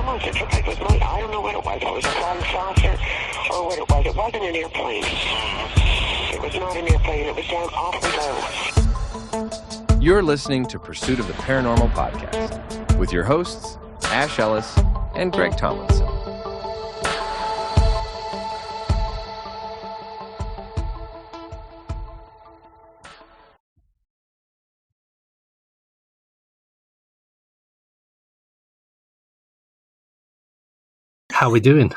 almost, it looked like it was Monday. I don't know what it was. It was a flying saucer or what it was. It wasn't an airplane. It was not an airplane. It was down awfully low. You're listening to Pursuit of the Paranormal Podcast with your hosts, Ash Ellis and Greg Tomlinson. How are we doing?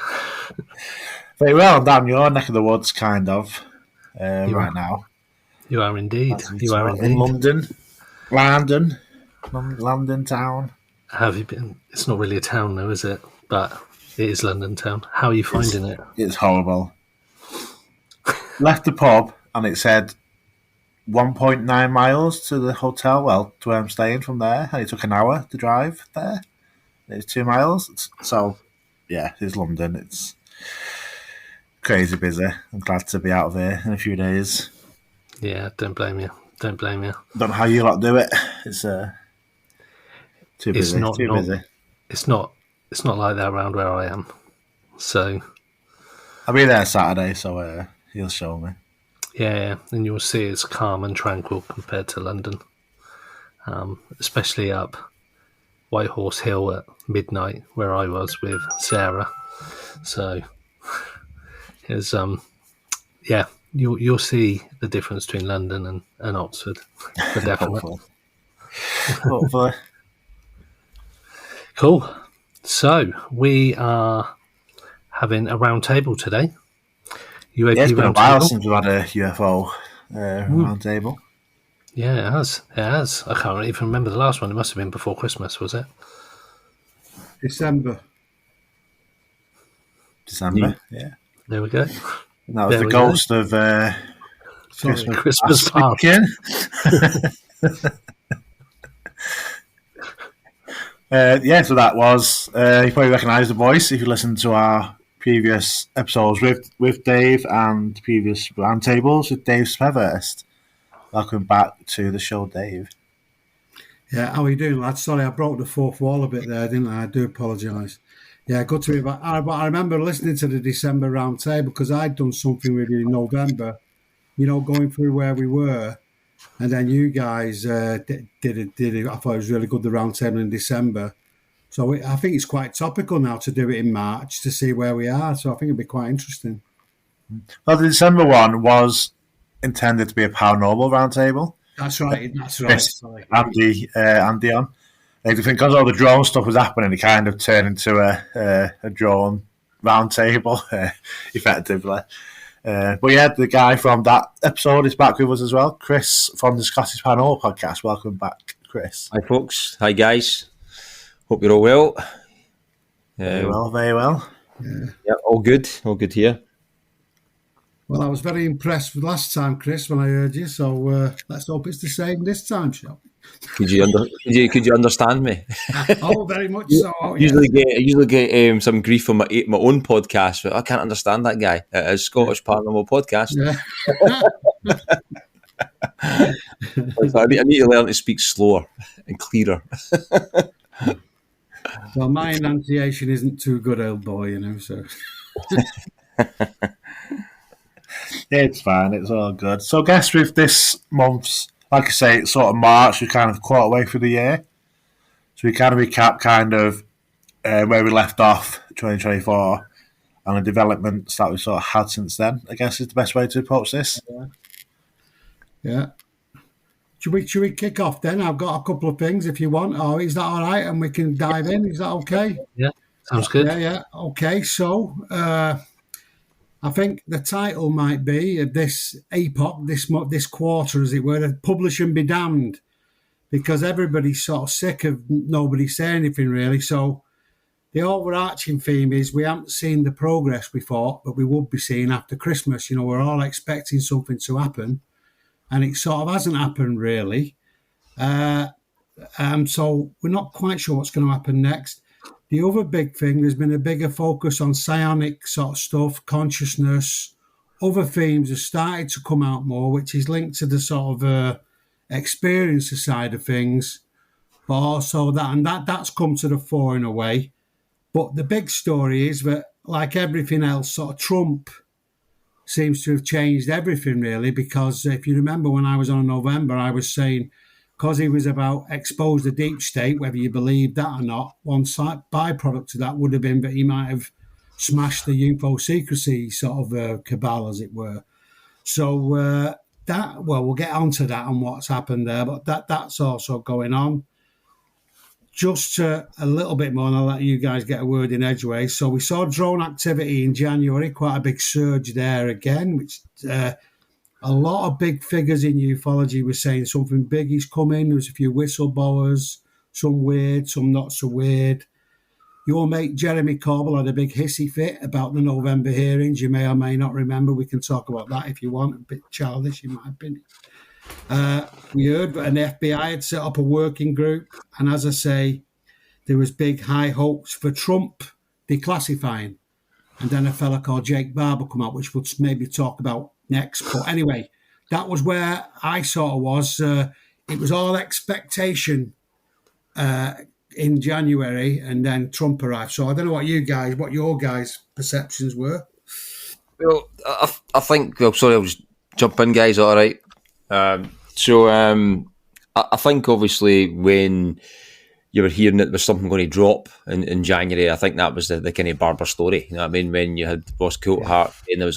Very well, down your neck of the woods, kind of, right now. You are indeed. You are in indeed. London town. How have you been? It's not really a town though, is it? But it is London town. How are you finding it? It's horrible. Left the pub and it said 1.9 miles to the hotel, well, to where I'm staying from there, and it took an hour to drive there. It's 2 miles. So, yeah, it's London. It's crazy busy. I'm glad to be out of here in a few days. Yeah, don't blame you. Don't blame you. Don't know how you lot do it. It's too busy. Busy. It's not like that around where I am. So I'll be there Saturday, so he'll show me. Yeah, and you'll see it's calm and tranquil compared to London, especially up Whitehorse Hill at midnight, where I was with Sarah. So it's yeah, you'll see the difference between London and Oxford, for definite. Hopefully. Cool. So we are having a round table today. UAP it's been a while table. since we've had a UFO round table. Yeah, it has. It has. I can't even remember the last one. It must have been before Christmas, was it? December. Yeah. There we go. And that was the ghost of Christmas past. So that was, you probably recognise the voice if you listen to our previous episodes with Dave and previous roundtables with Dave Smethurst. Welcome back to the show, Dave. Yeah, how are you doing, lads? Sorry, I broke the fourth wall a bit there, didn't I? I do apologise. Yeah, good to be back. I remember listening to the December roundtable because I'd done something with you in November, going through where we were. And then you guys did it. I thought it was really good, the roundtable in December. So I think it's quite topical now to do it in March to see where we are. So I think it'd be quite interesting. Well, the December one was intended to be a paranormal roundtable. That's right. Sorry. Andy on. I think because all the drone stuff was happening, it kind of turned into a drone roundtable, effectively. But yeah, the guy from that episode is back with us as well, Chris from the Scottish Paranormal Podcast. Welcome back, Chris. Hi, folks. Hi, guys. Hope you're all well. Very well. Yeah, all good here. Well, I was very impressed with last time, Chris, when I heard you. So let's hope it's the same this time, shall we? Could you understand me? Oh, very much so. I usually get some grief on my own podcast. But I can't understand that guy at a Scottish Paranormal Podcast. Yeah. I need to learn to speak slower and clearer. Well, my enunciation isn't too good, old boy, so. Yeah, it's fine. It's all good. So I guess with this month's, like I say, it's sort of March, we're kind of quite away through the year. So we kind of recap kind of where we left off 2024 and the developments that we sort of had since then, I guess is the best way to approach this. Yeah. Should we kick off then? I've got a couple of things if you want. Oh, is that all right? And we can dive in. Is that okay? Yeah, sounds good. Yeah. Okay, so I think the title might be this epoch, this quarter, as it were, Publish and Be Damned, because everybody's sort of sick of nobody saying anything really. So the overarching theme is we haven't seen the progress we thought, but we would be seeing after Christmas. We're all expecting something to happen, and it sort of hasn't happened really. So we're not quite sure what's going to happen next. The other big thing, there's been a bigger focus on psionic sort of stuff, consciousness. Other themes have started to come out more, which is linked to the sort of experiencer side of things. But also that's come to the fore in a way. But the big story is that, like everything else, sort of Trump seems to have changed everything, really, because if you remember when I was on November, I was saying, because he was about expose the deep state, whether you believe that or not, one side byproduct of that would have been that he might have smashed the UFO secrecy sort of cabal, as it were. So we'll get onto that and what's happened there, but that's also going on. Just a little bit more, and I'll let you guys get a word in edgeways. So we saw drone activity in January, quite a big surge there again, which a lot of big figures in ufology were saying something big is coming. There was a few whistleblowers, some weird, some not so weird. Your mate Jeremy Corbell had a big hissy fit about the November hearings. You may or may not remember. We can talk about that if you want. A bit childish, in my opinion. We heard that an FBI had set up a working group, and as I say, there was big high hopes for Trump declassifying, and then a fella called Jake Barber come out, which we'll maybe talk about next. But anyway, that was where I sort of was. It was all expectation in January, and then Trump arrived. So I don't know what your guys' perceptions were. Well, I think. Well, sorry, I'll just jump in, guys. All right. I think obviously when you were hearing that there was something going to drop in January, I think that was the kind of Barber story. You know what I mean? When you had Ross Coulthart and there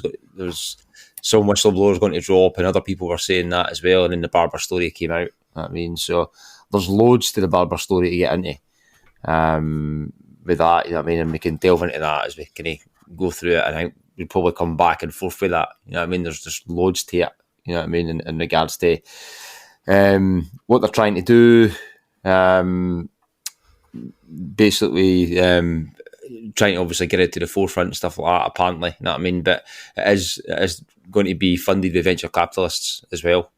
was some whistleblowers going to drop, and other people were saying that as well, and then the Barber story came out. You know what I mean? So there's loads to the Barber story to get into. With that, you know what I mean? And we can delve into that as we kind of go through it, and I think we'll probably come back and forth with that. You know what I mean? There's just loads to it. You know what I mean, in regards to what they're trying to do, basically trying to obviously get it to the forefront and stuff like that, apparently, you know what I mean, but it is going to be funded by venture capitalists as well,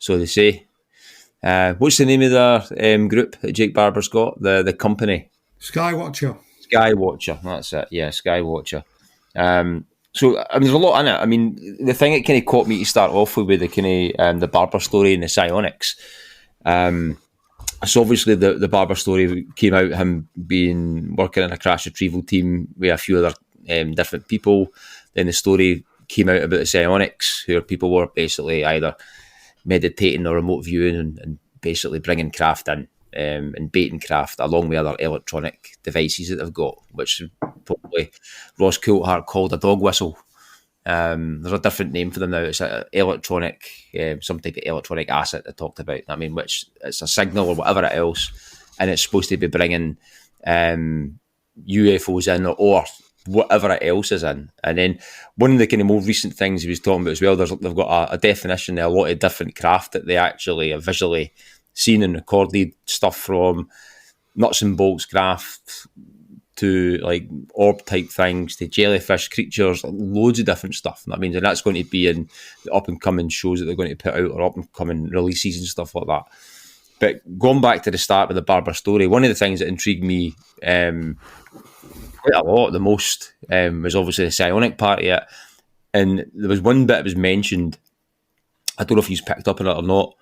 so they say. What's the name of the group that Jake Barber's got, the company? Skywatcher, that's it, yeah, Skywatcher. So, I mean, there's a lot in it. I mean, the thing that kind of caught me to start off with the kind of the Barber story and the Psionics. So obviously the Barber story came out, him being working in a crash retrieval team with a few other different people. Then the story came out about the Psionics, where people were basically either meditating or remote viewing and basically bringing craft in. And baiting craft along with other electronic devices that they've got, which probably Ross Coulthart called a dog whistle. There's a different name for them now. It's an electronic, some type of electronic asset they talked about. I mean, which it's a signal or whatever else, and it's supposed to be bringing UFOs in or whatever else is in. And then one of the kind of more recent things he was talking about as well, they've got a definition of a lot of different craft that they actually have visually seen and recorded, stuff from nuts and bolts craft to like orb type things to jellyfish creatures, loads of different stuff. I mean, and that's going to be in the up and coming shows that they're going to put out or up and coming releases and stuff like that. But going back to the start of the Barber story, one of the things that intrigued me quite a lot, the most, was obviously the psionic part of it. And there was one bit that was mentioned, I don't know if he's picked up on it or not.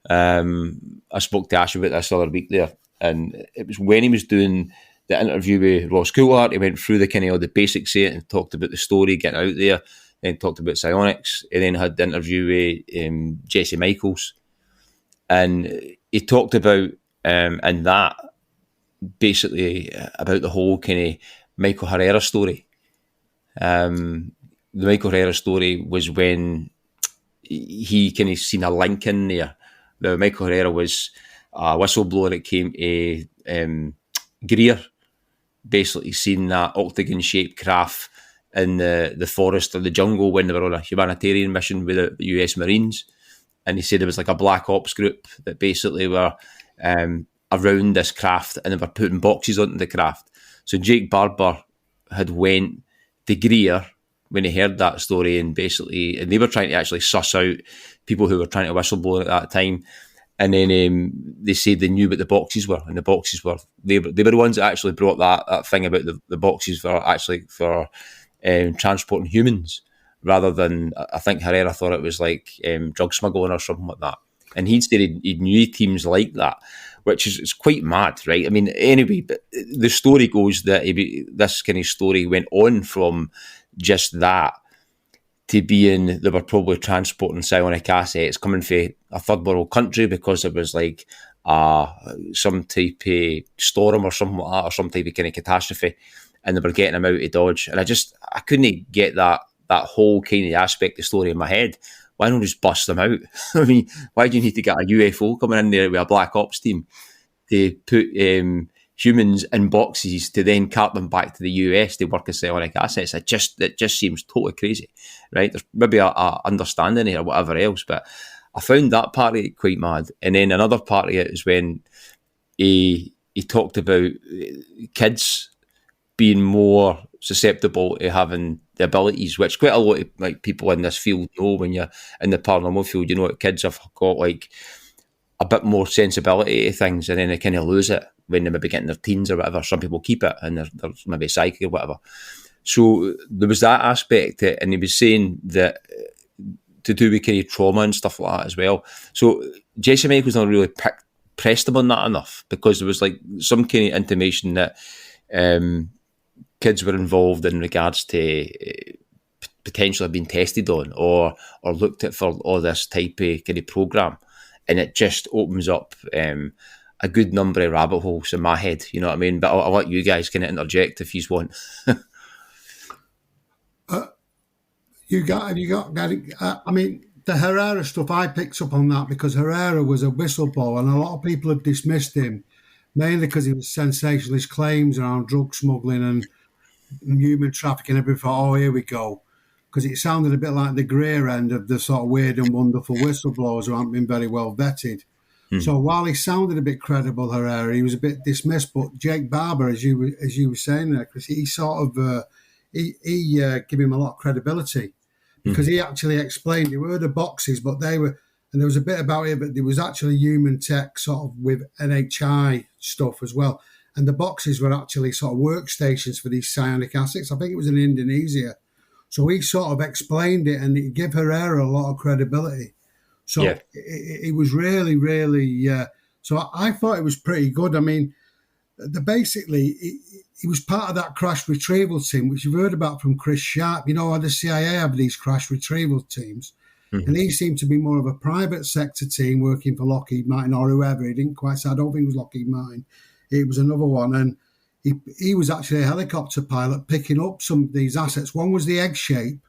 I spoke to Ash about this the other week there, and it was when he was doing the interview with Ross Coulthart. He went through the kind of all the basics of it and talked about the story getting out there, then talked about psionics, and then had the interview with Jesse Michaels, and he talked about in that basically about the whole kind of Michael Herrera story. The Michael Herrera story was when he kind of seen a link in there. The Michael Herrera was a whistleblower that came to Greer, basically seen that octagon-shaped craft in the forest or the jungle when they were on a humanitarian mission with the US Marines. And he said there was like a black ops group that basically were around this craft and they were putting boxes onto the craft. So Jake Barber had went to Greer when he heard that story, and basically, and they were trying to actually suss out people who were trying to whistleblow at that time. And then they said they knew what the boxes were, and the boxes were they were the ones that actually brought that thing about the boxes for actually for transporting humans, rather than, I think Herrera thought it was like drug smuggling or something like that. And he'd said he knew teams like that, which is quite mad, right? I mean, anyway, but the story goes that this kind of story went on from just that to being they were probably transporting psionic assets coming from a third world country because it was like some type of storm or something like that, or some type of kind of catastrophe, and they were getting them out of Dodge. And I couldn't get that whole kind of aspect of the story in my head. Why not just bust them out? I mean, why do you need to get a UFO coming in there with a black ops team to put humans in boxes to then cart them back to the US to work as psionic assets? It just seems totally crazy, right? There's maybe a understanding here or whatever else, but I found that part of it quite mad. And then another part of it is when he talked about kids being more susceptible to having the abilities, which quite a lot of like people in this field know. When you're in the paranormal field, you know that kids have got like a bit more sensibility to things, and then they kind of lose it when they maybe get in their teens or whatever. Some people keep it, and they're maybe psychic or whatever. So there was that aspect to it, and he was saying that to do with kind of trauma and stuff like that as well. So Jesse Mike was not really pressed him on that enough, because there was like some kind of intimation that kids were involved in regards to potentially being tested on or looked at for all this type of kind of program, and it just opens up a good number of rabbit holes in my head. You know what I mean? But I'll let you guys kind of interject if you want. I mean, the Herrera stuff, I picked up on that because Herrera was a whistleblower, and a lot of people have dismissed him, mainly because he was sensationalist claims around drug smuggling and human trafficking. Everybody thought, oh, here we go. Because it sounded a bit like the grey end of the sort of weird and wonderful whistleblowers who haven't been very well vetted. So while he sounded a bit credible, Herrera, he was a bit dismissed. But Jake Barber, as you were saying there, Chris, he sort of he gave him a lot of credibility, because he actually explained there were the boxes, but they were, and there was a bit about it, but there was actually human tech sort of with NHI stuff as well. And the boxes were actually sort of workstations for these psionic assets. I think it was in Indonesia. So he sort of explained it, and it gave Herrera a lot of credibility. So it was really, really... so I thought it was pretty good. I mean, basically, he was part of that crash retrieval team, which you've heard about from Chris Sharp. You know how the CIA have these crash retrieval teams. And he seemed to be more of a private sector team working for Lockheed Martin or whoever. He didn't quite say, I don't think it was Lockheed Martin. It was another one. And he was actually a helicopter pilot picking up some of these assets. One was the egg shape,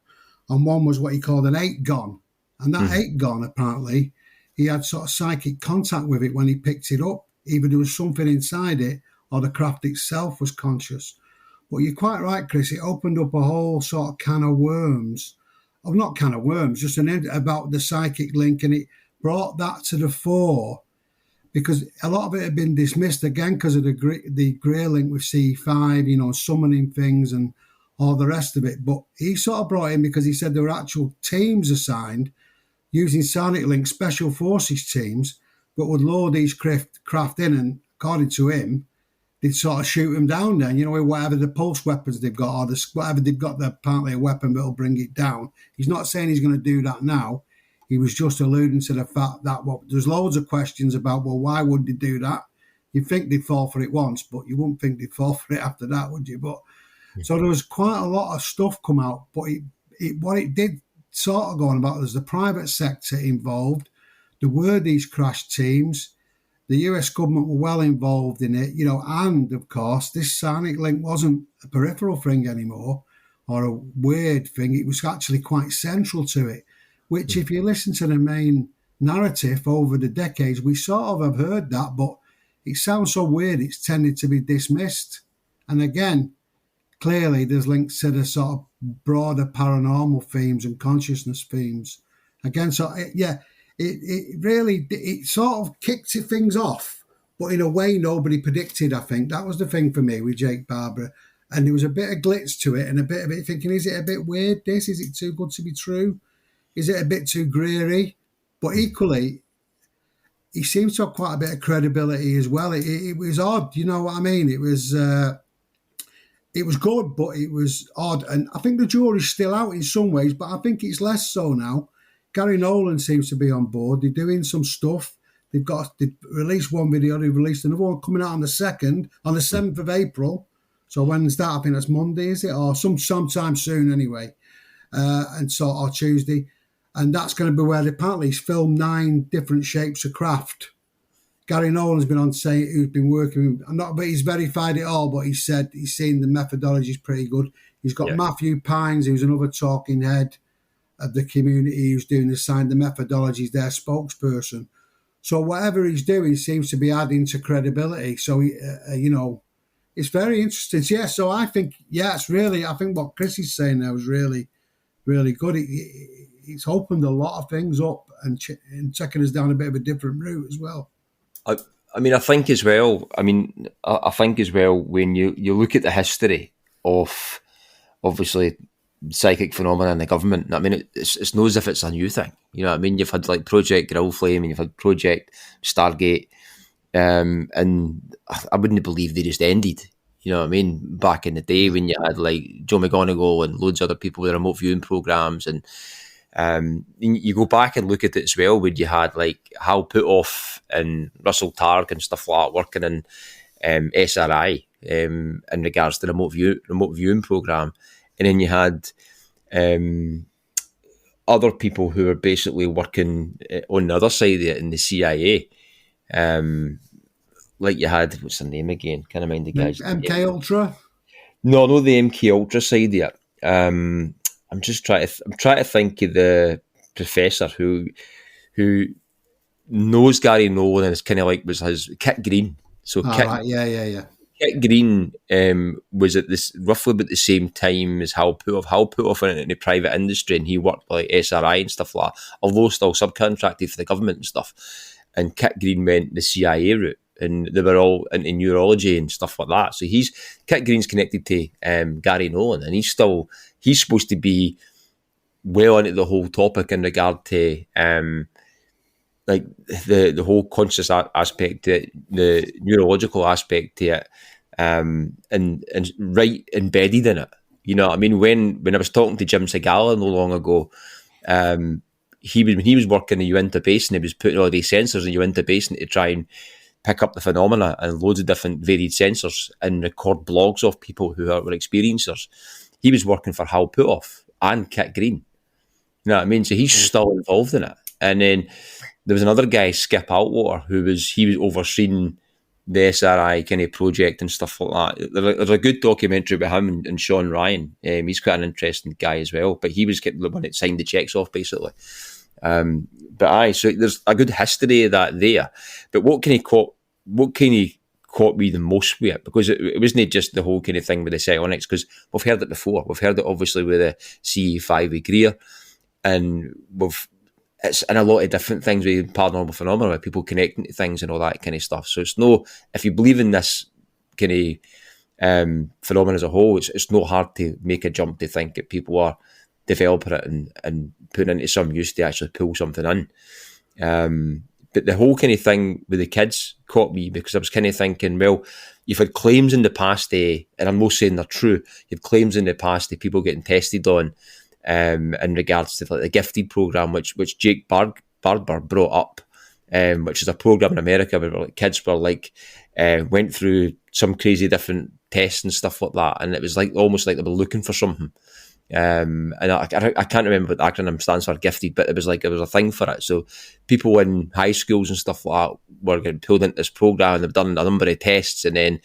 and one was what he called an 8-gon. And that 8-gon, apparently, he had sort of psychic contact with it when he picked it up. Either there was something inside it or the craft itself was conscious. But you're quite right, Chris. It opened up a whole sort of can of worms. Oh, not can of worms, just about the psychic link. And it brought that to the fore, because a lot of it had been dismissed again because of the grey link with C5, you know, summoning things and all the rest of it. But he sort of brought in because he said there were actual teams assigned using Sonic Link, special forces teams, but would load these craft in, and according to him, they'd sort of shoot them down then, you know, with whatever the pulse weapons they've got, or whatever they've got, apparently a weapon that'll bring it down. He's not saying he's going to do that now. He was just alluding to the fact that there's loads of questions about, well, why would they do that? You'd think they'd fall for it once, but you wouldn't think they'd fall for it after that, would you? But so there was quite a lot of stuff come out, but what it did sort of go on about, there's the private sector involved. There were these crash teams. The US government were well involved in it, you know, and of course, this Sonic Link wasn't a peripheral thing anymore or a weird thing. It was actually quite central to it, which if you listen to the main narrative over the decades, we sort of have heard that, but it sounds so weird, it's tended to be dismissed. And again, clearly there's links to the sort of broader paranormal themes and consciousness themes. Again, so it really sort of kicked things off, but in a way nobody predicted, I think. That was the thing for me with Jake Barber. And there was a bit of glitz to it and a bit of it thinking, is it a bit weird, this? Is it too good to be true? Is it a bit too dreary? But equally, he seems to have quite a bit of credibility as well. It was odd, you know what I mean? It was good, but it was odd. And I think the jury's still out in some ways, but I think it's less so now. Gary Nolan seems to be on board. They're doing some stuff. They've released one video. They've released another one coming out on the 7th of April. So when's that? I think that's Monday, is it? Or sometime soon anyway. Or Tuesday. And that's going to be where apparently he's filmed 9 different shapes of craft. Gary Nolan's been on saying who's been working with, but he's verified it all, but he said he's seen the methodology is pretty good. He's got Matthew Pines, who's another talking head of the community, who's doing the methodology, is their spokesperson. So whatever he's doing seems to be adding to credibility. So, it's very interesting. Yeah, so I think, I think what Chris is saying there was really, really good. It's opened a lot of things up and taking us down a bit of a different route as well. I think as well when you look at the history of obviously psychic phenomena in the government, I mean, it's not as if it's a new thing. You know what I mean? You've had like Project Grill Flame and you've had Project Stargate, and I wouldn't believe they just ended. You know what I mean? Back in the day when you had like Joe McGonigal and loads of other people with remote viewing programs, and you go back and look at it as well when you had like Hal Puthoff and Russell Targ and stuff like that working in SRI in regards to the remote viewing program, and then you had other people who were basically working on the other side of it in the CIA. Like you had, what's the name again? Can't mind the guy's name. MK Ultra? No, not the MK Ultra side of it. I'm trying to think of the professor who knows Gary Nolan, and it's kind of like was his Kit Green. So yeah. Kit Green was at this roughly about the same time as Hal Puthoff. Hal Puthoff went into the private industry and he worked like SRI and stuff like that, although still subcontracted for the government and stuff. And Kit Green went the CIA route, and they were all into neurology and stuff like that. So Kit Green's connected to Gary Nolan, and he's supposed to be well into the whole topic in regard to like the whole conscious aspect to it, the neurological aspect to it, and right embedded in it. You know what I mean? When I was talking to Jim Segala no long ago, when he was working in Uinta Basin, he was putting all these sensors in Uinta Basin to try and pick up the phenomena and loads of different varied sensors and record blogs of people who were experiencers. He was working for Hal Puthoff and Kit Green. You know what I mean? So he's still involved in it. And then there was another guy, Skip Altwater, he was overseeing the SRI kind of project and stuff like that. There's a good documentary about him and Sean Ryan. He's quite an interesting guy as well, but he was the one that signed the checks off, basically. So there's a good history of that there. But what kind of caught me the most with it, because it wasn't just the whole kind of thing with the Psionics, because we've heard it before. We've heard it obviously with the CE5 with Greer, and it's in a lot of different things with paranormal phenomena, with people connecting to things and all that kind of stuff. So if you believe in this kind of phenomenon as a whole, it's not hard to make a jump to think that people are developing it and putting into some use to actually pull something in. But the whole kind of thing with the kids caught me, because I was kind of thinking, well, you've had claims in the past, and I'm not saying they're true, you've claims in the past of people getting tested on in regards to like the gifted program, which Jake Barber brought up, which is a program in America where like kids were like went through some crazy different tests and stuff like that, and it was like almost like they were looking for something. And I can't remember what the acronym stands for, gifted, but it was a thing for it. So people in high schools and stuff like that were getting pulled into this program, and they've done a number of tests, and then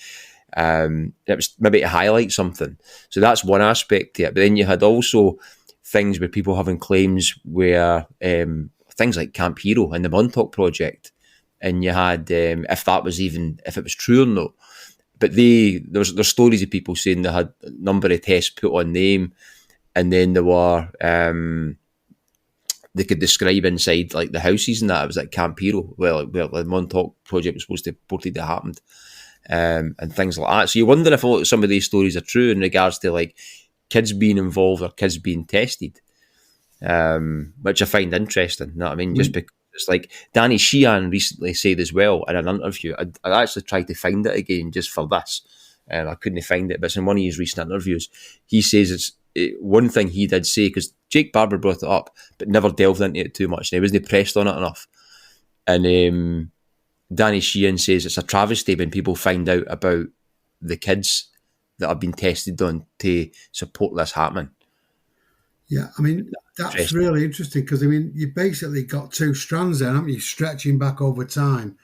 it was maybe to highlight something. So that's one aspect to it. But then you had also things where people having claims where things like Camp Hero and the Montauk Project, and you had if it was true or not. But there's stories of people saying they had a number of tests put on them, and then there were they could describe inside like the houses and that. It was like Camp Hero, where the Montauk Project was supposed to reported that happened, and things like that. So you wonder if some of these stories are true in regards to like kids being involved or kids being tested, which I find interesting. You know what I mean? Just because it's like Danny Sheehan recently said as well in an interview. I actually tried to find it again just for this, and I couldn't find it. But it's in one of his recent interviews. He says one thing he did say, because Jake Barber brought it up, but never delved into it too much, and he wasn't pressed on it enough. And Danny Sheehan says it's a travesty when people find out about the kids that have been tested on to support this happening. Yeah, I mean, that's really interesting because, I mean, you've basically got two strands there, haven't you, stretching back over time.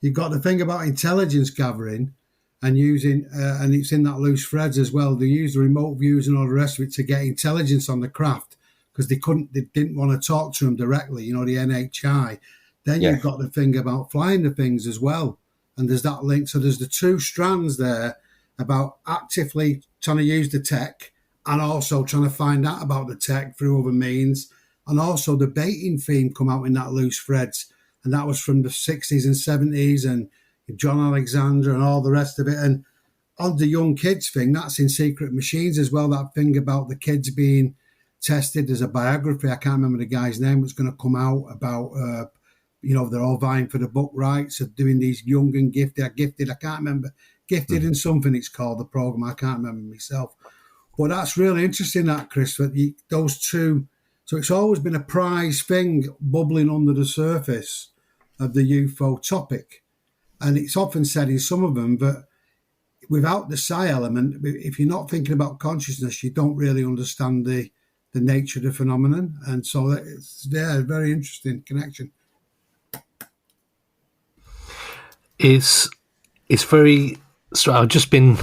You've got the thing about intelligence gathering and using, and it's in that loose threads as well. They use the remote views and all the rest of it to get intelligence on the craft because they didn't want to talk to them directly, you know, the NHI. Then you've got the thing about flying the things as well. And there's that link. So there's the two strands there about actively trying to use the tech and also trying to find out about the tech through other means. And also the baiting theme come out in that loose threads. And that was from the 60s and 70s and John Alexander and all the rest of it. And on the young kids thing, that's in Secret Machines as well. That thing about the kids being tested. There's a biography, I can't remember the guy's name, that's going to come out about, you know, they're all vying for the book rights of doing these young and gifted, I can't remember. Gifted and something it's called, the program, I can't remember myself. But that's really interesting, that, Chris, that those two. So it's always been a prize thing bubbling under the surface of the UFO topic. And it's often said in some of them that without the psi element, if you're not thinking about consciousness, you don't really understand the nature of the phenomenon. And so it's a very interesting connection. It's very. So I've just been,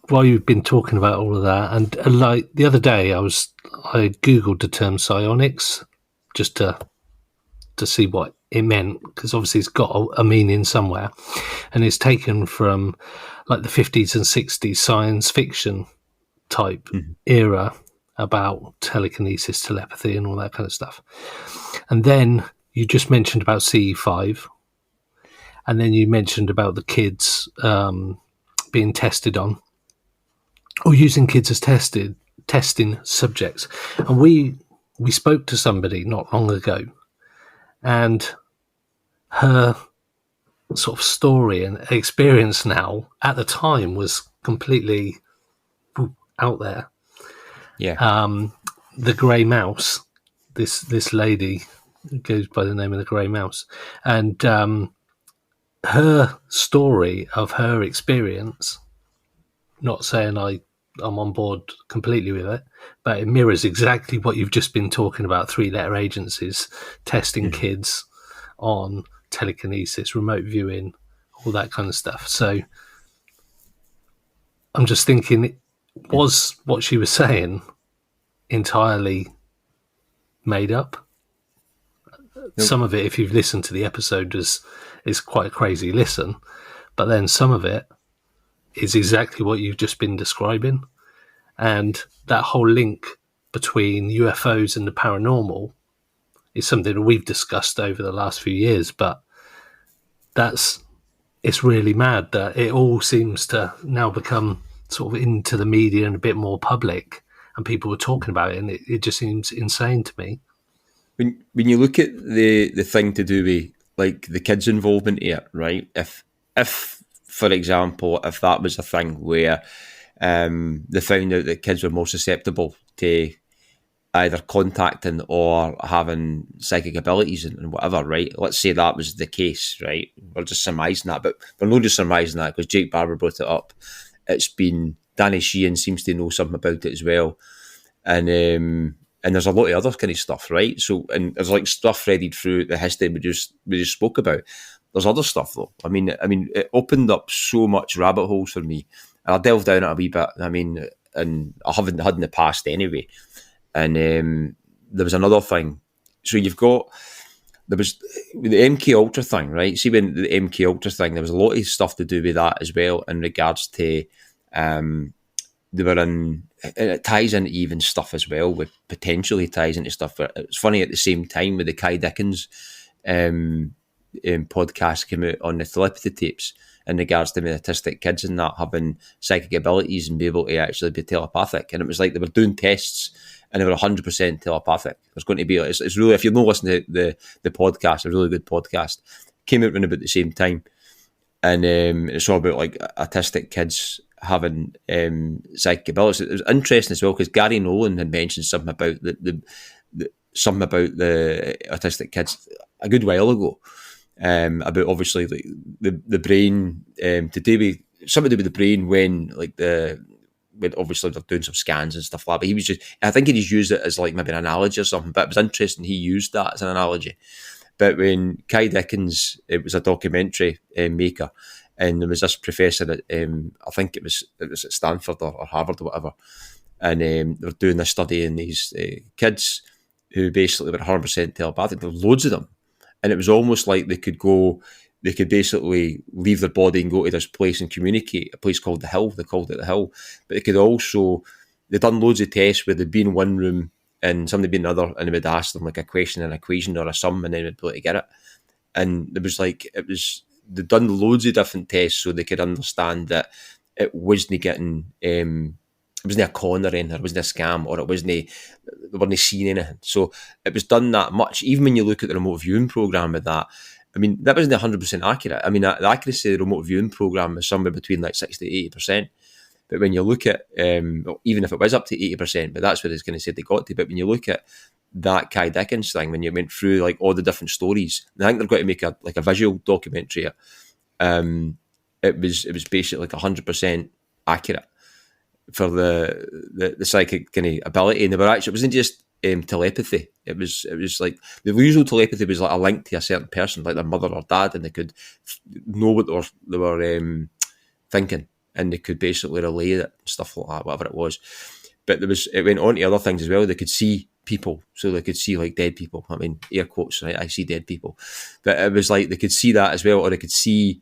while you've been talking about all of that, and like the other day, I googled the term psionics just to see what it meant, because obviously it's got a meaning somewhere, and it's taken from like the 50s and 60s science fiction type era about telekinesis, telepathy, and all that kind of stuff. And then you just mentioned about CE5, and then you mentioned about the kids being tested on, or using kids as testing subjects. And we spoke to somebody not long ago, and her sort of story and experience now at the time was completely out there. Yeah. The Grey Mouse, this lady goes by the name of the Grey Mouse, and her story of her experience, not saying I'm on board completely with it, but it mirrors exactly what you've just been talking about, 3-letter agencies testing kids on telekinesis, remote viewing, all that kind of stuff. So I'm just thinking, was what she was saying entirely made up? Nope. Some of it, if you've listened to the episode, is quite a crazy listen, but then some of it is exactly what you've just been describing. And that whole link between UFOs and the paranormal is something that we've discussed over the last few years, but it's really mad that it all seems to now become sort of into the media and a bit more public, and people are talking about it, and it just seems insane to me. When you look at the thing to do with like the kids' involvement here, right? If for example, if that was a thing where they found out that kids were more susceptible to either contacting or having psychic abilities and whatever, right? Let's say that was the case, right? We're just surmising that, but we're not just surmising that because Jake Barber brought it up. It's been Danny Sheehan seems to know something about it as well, and there's a lot of other kind of stuff, right? So, and there's like stuff threaded through the history we just spoke about. There's other stuff though. I mean, it opened up so much rabbit holes for me, and I delved down it a wee bit. I mean, and I haven't had in the past anyway. And there was another thing. So there was the MK Ultra thing, right? See, when the MK Ultra thing, there was a lot of stuff to do with that as well in regards to they were in. It ties into even stuff as well, with potentially ties into stuff. It's funny, at the same time with the Kai Dickens podcast came out on the telepathy tapes in regards to the autistic kids and that having psychic abilities and be able to actually be telepathic. And it was like they were doing tests and they were 100% telepathic. There's going to be, it's really, if you've not listened to the podcast, a really good podcast, came out around about the same time. And it's all about like autistic kids having psychic abilities. It was interesting as well because Gary Nolan had mentioned something about something about the autistic kids a good while ago, about obviously like the brain, to do with something to do with the brain when obviously they're doing some scans and stuff like that. But he was just, I think he just used it as like maybe an analogy or something. But it was interesting he used that as an analogy. But when Kai Dickens, it was a documentary maker, and there was this professor at, I think it was at Stanford or Harvard or whatever, and they were doing this study in these kids who basically were 100% telepathic. There were loads of them, and it was almost like they could basically leave their body and go to this place and communicate, a place called the Hill. They called it the Hill. But they could also, they'd done loads of tests where they'd be in one room and somebody be in another, and they would ask them like a question, an equation or a sum, and then they'd be able to get it. And there was like, they'd done loads of different tests so they could understand that it wasn't getting, it wasn't a con or anything, it wasn't a scam, or they weren't seeing anything. So it was done that much. Even when you look at the remote viewing program with that, I mean, that wasn't 100% accurate. I mean, the accuracy of the remote viewing program is somewhere between like 60 to 80%. But when you look at, even if it was up to 80%, but that's what it's going to say they got to. But when you look at that Kai Dickens thing, when you went through like all the different stories, and I think they're going to make a visual documentary. It was basically like 100% accurate for the psychic kind of ability, and they were actually, it wasn't just telepathy. It was like the usual telepathy was like a link to a certain person, like their mother or dad, and they could know what they were thinking, and they could basically relay it and stuff like that, whatever it was. But it went on to other things as well. They could see people, so they could see like dead people. I mean, air quotes, right? I see dead people. But it was like they could see that as well, or they could see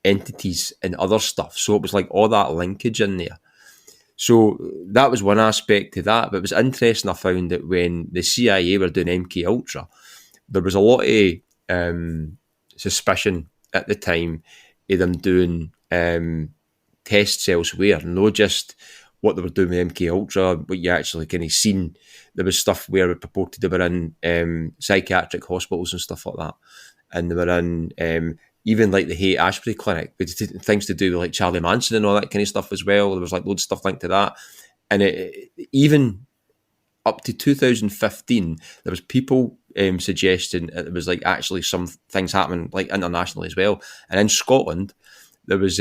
entities and other stuff. So it was like all that linkage in there. So that was one aspect to that. But it was interesting, I found, that when the CIA were doing MK Ultra, there was a lot of suspicion at the time of them doing tests elsewhere, not just what they were doing with MK Ultra, but you actually kind of seen there was stuff where it purported they were in psychiatric hospitals and stuff like that, and they were in even like the Haight-Ashbury clinic, with things to do with like Charlie Manson and all that kind of stuff as well. There was like loads of stuff linked to that, and even up to 2015, there was people suggesting there was like actually some things happening like internationally as well. And in Scotland, there was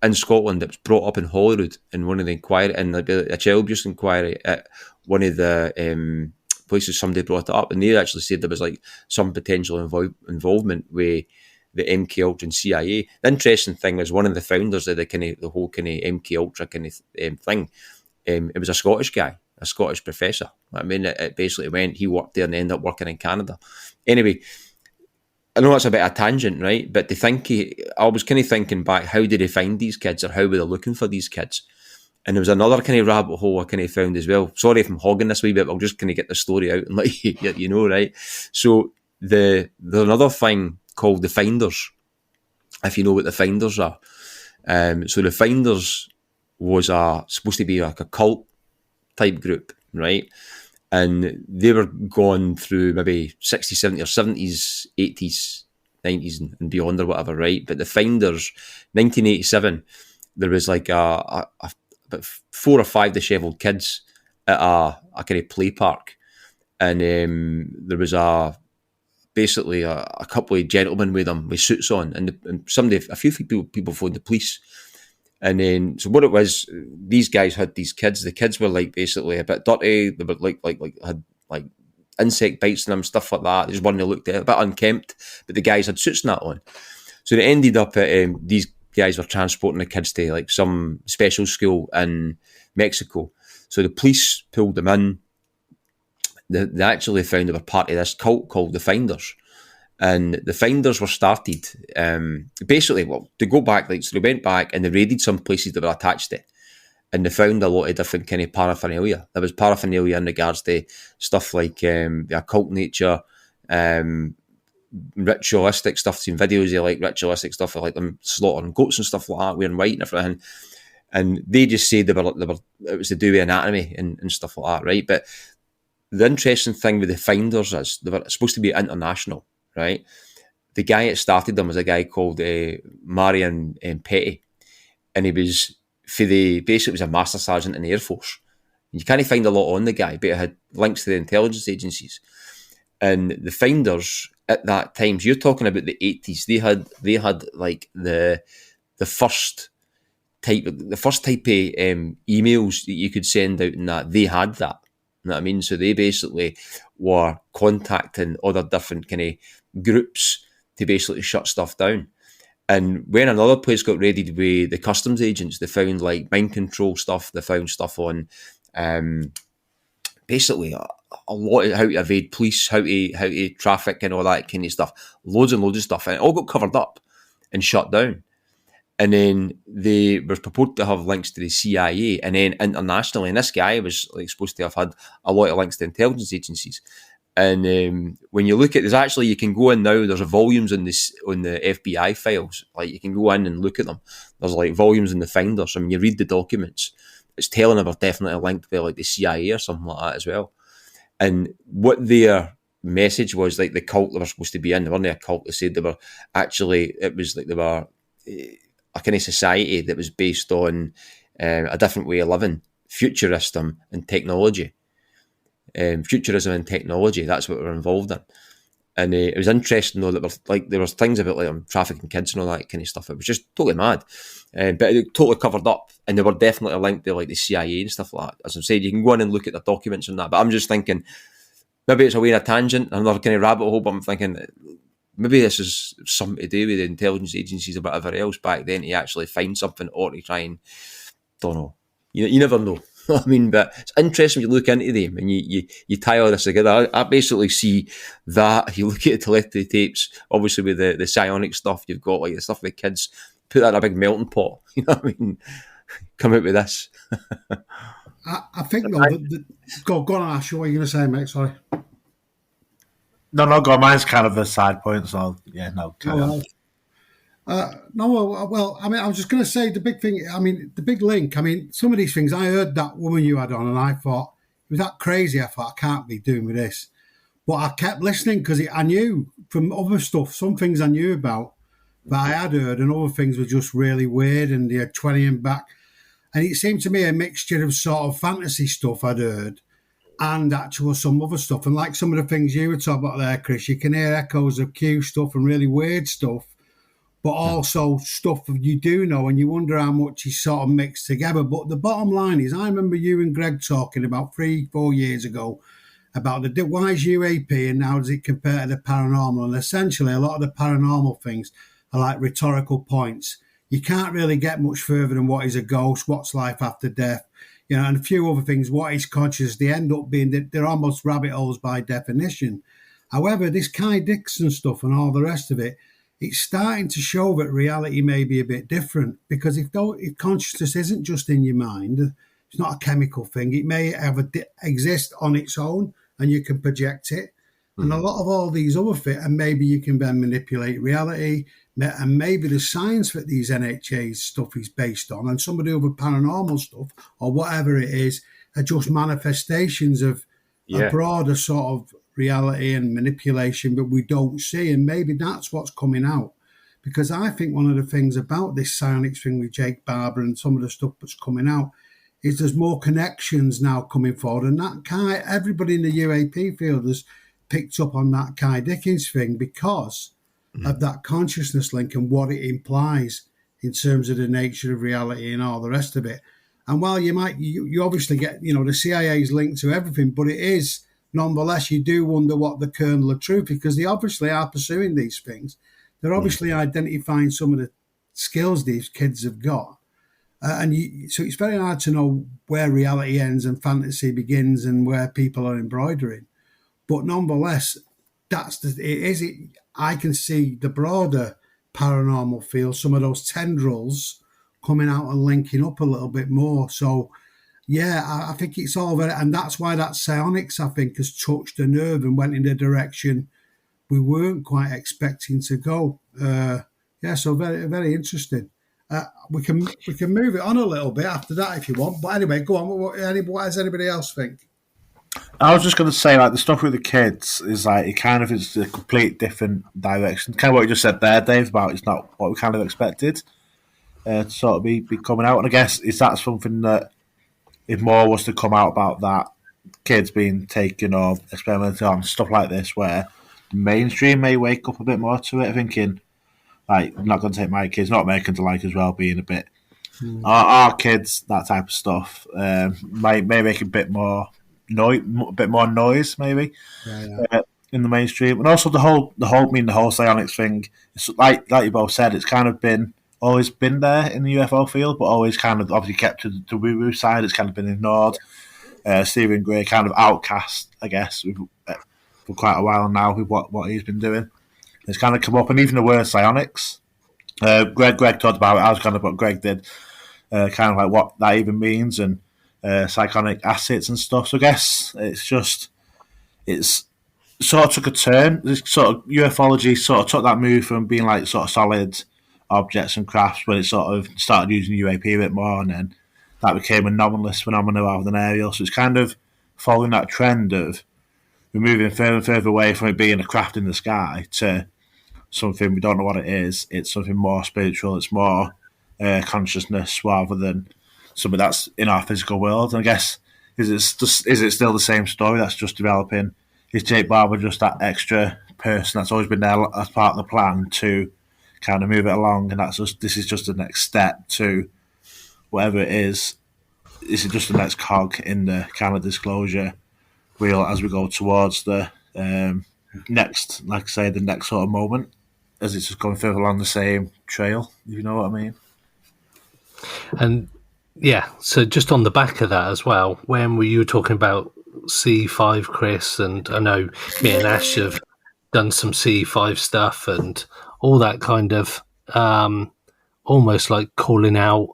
in Scotland, it was brought up in Holyrood in one of the inquiry, in like a child abuse inquiry at one of the places. Somebody brought it up, and they actually said there was like some potential involvement with the MK Ultra and CIA. The interesting thing was one of the founders of the whole kind of MK Ultra kind of thing. It was a Scottish guy, a Scottish professor. I mean, it basically he worked there and ended up working in Canada. Anyway, I know that's a bit of a tangent, right? But I was kind of thinking back, how did they find these kids, or how were they looking for these kids? And there was another kind of rabbit hole I kind of found as well. Sorry if I'm hogging this wee bit, but I'll just kind of get the story out and let you know, right? So there's another thing called the Finders, if you know what the Finders are. So the Finders was supposed to be like a cult type group, right? And they were gone through maybe 60s, 70s, or 70s, 80s, 90s and beyond or whatever, right? But the Finders, 1987, there was like about 4 or 5 dishevelled kids at a kind of play park. And there was basically a couple of gentlemen with them with suits on, and a few people phoned the police. And then, so what it was, these guys had these kids. The kids were like basically a bit dirty. They were like had like insect bites in them, stuff like that. There's one they looked at a bit unkempt, but the guys had suits and that on. So they ended up at these guys were transporting the kids to like some special school in Mexico. So the police pulled them in. They actually found they were part of this cult called the Finders. And the Finders were started, basically, to go back, so they went back and they raided some places that were attached to it. And they found a lot of different kind of paraphernalia. There was paraphernalia in regards to stuff like the occult nature, ritualistic stuff, seen videos of like ritualistic stuff, like them slaughtering goats and stuff like that, wearing white and everything. And they just said it was to do with anatomy and stuff like that, right? But the interesting thing with the Finders is they were supposed to be international. Right, the guy that started them was a guy called Marion Petty, and he was basically was a master sergeant in the Air Force. You can't find a lot on the guy, but it had links to the intelligence agencies. And the Finders at that time. So you're talking about the 80s. They had like the first type of emails that you could send out, and that they had that. You know what I mean? So they basically were contacting other different kind of groups to basically shut stuff down. And when another place got raided with the customs agents, they found like mind control stuff. They found stuff on basically a lot of how to evade police, how to traffic and all that kind of stuff. Loads and loads of stuff. And it all got covered up and shut down. And then they were purported to have links to the CIA, and then internationally. And this guy was like supposed to have had a lot of links to intelligence agencies. And when you look at, there's actually, you can go in now, there's volumes on this on the FBI files. Like you can go in and look at them. There's like volumes in the Finder. So when you read the documents, it's telling them they're definitely linked to like the CIA or something like that as well. And what their message was, like the cult they were supposed to be in, they weren't a cult. They said they were actually, it was like they were a kind of society that was based on a different way of living, futurism and technology. Futurism and technology, that's what we're involved in. And it was interesting though that there was things about like trafficking kids and all that kind of stuff. It was just totally mad, but it totally covered up, and they were definitely linked to like the CIA and stuff like that. As I said, you can go in and look at the documents and that, but I'm just thinking maybe it's away in a tangent, another kind of rabbit hole, but I'm thinking maybe this is something to do with the intelligence agencies or whatever else back then to actually find something or to try and, don't know. You never know. I mean, but it's interesting when you look into them and you tie all this together. I basically see that. You look at the telepathy tapes, obviously with the psionic stuff, you've got like the stuff with kids, put that in a big melting pot, you know what I mean? Come out with this. I think, though, go on, Ash, what are you going to say, mate? Sorry. No, go on. Mine's kind of a side point, so yeah, no, carry on. Well, I mean, I was just going to say the big thing, I mean, the big link, I mean, some of these things, I heard that woman you had on and I thought, it was that crazy, I thought, I can't be doing with this. But I kept listening because I knew from other stuff, some things I knew about that I had heard, and other things were just really weird, and they had 20 and back. And it seemed to me a mixture of sort of fantasy stuff I'd heard and actual some other stuff. And like some of the things you were talking about there, Chris, you can hear echoes of Q stuff and really weird stuff, but also stuff you do know, and you wonder how much is sort of mixed together. But the bottom line is, I remember you and Greg talking about 3-4 years ago about why is UAP and how does it compare to the paranormal? And essentially, a lot of the paranormal things are like rhetorical points. You can't really get much further than what is a ghost, what's life after death, you know, and a few other things. What is consciousness? They end up being, they're almost rabbit holes by definition. However, this Kai Dixon stuff and all the rest of it, it's starting to show that reality may be a bit different, because if consciousness isn't just in your mind, it's not a chemical thing. It may exist on its own and you can project it. And a lot of all these other and maybe you can then manipulate reality, and maybe the science that these NHA stuff is based on, and some of the other paranormal stuff or whatever it is, are just manifestations of a broader sort of reality and manipulation that we don't see. And maybe that's what's coming out, because I think one of the things about this Psionics thing with Jake Barber and some of the stuff that's coming out is there's more connections now coming forward, and that everybody in the UAP field has picked up on that Kai Dickens thing because of that consciousness link and what it implies in terms of the nature of reality and all the rest of it. And while you obviously get, you know, the CIA's linked to everything, but it is, nonetheless, you do wonder what the kernel of truth, because they obviously are pursuing these things. They're obviously identifying some of the skills these kids have got. So it's very hard to know where reality ends and fantasy begins and where people are embroidering. But nonetheless, I can see the broader paranormal field, some of those tendrils coming out and linking up a little bit more. So, yeah, I think it's all very, and that's why that Psionics, I think, has touched a nerve and went in the direction we weren't quite expecting to go. So very, very interesting. We can move it on a little bit after that if you want. But anyway, go on. What does anybody else think? I was just going to say, like, the stuff with the kids is like, it kind of is a complete different direction. Kind of what you just said there, Dave, about it's not what we kind of expected to sort of be coming out. And I guess, is that something that, if more was to come out about that, kids being taken or experimented on, stuff like this, where mainstream may wake up a bit more to it, thinking, like, I'm not going to take my kids, not American to like as well, being a bit, our kids, that type of stuff, may make a bit more noise, maybe, in the mainstream. And also the whole psionics thing, it's like you both said, it's kind of always been there in the UFO field, but always kind of obviously kept to the woo-woo side. It's kind of been ignored. Stephen Gray kind of outcast, I guess, for quite a while now with what he's been doing. It's kind of come up, and even the word psionics. Greg talked about it. I was kind of what Greg did, kind of like what that even means, and psychonic acids and stuff. So I guess it's sort of took a turn. This sort of ufology sort of took that move from being like sort of solid objects and crafts, when it sort of started using UAP a bit more, and then that became a anomalous phenomenon rather than aerial. So it's kind of following that trend of we're moving further and further away from it being a craft in the sky to something we don't know what it is. It's something more spiritual. It's more consciousness rather than something that's in our physical world. And I guess is it still the same story that's just developing? Is Jake Barber just that extra person that's always been there as part of the plan to kind of move it along, and this is just the next step to whatever it is? Is it just the next cog in the kind of disclosure wheel as we go towards the next, like I say, the next sort of moment, as it's just going further along the same trail, if you know what I mean? And yeah, so just on the back of that as well, when you were talking about C5, Chris, and I know me and Ash have done some C5 stuff and all that kind of almost like calling out,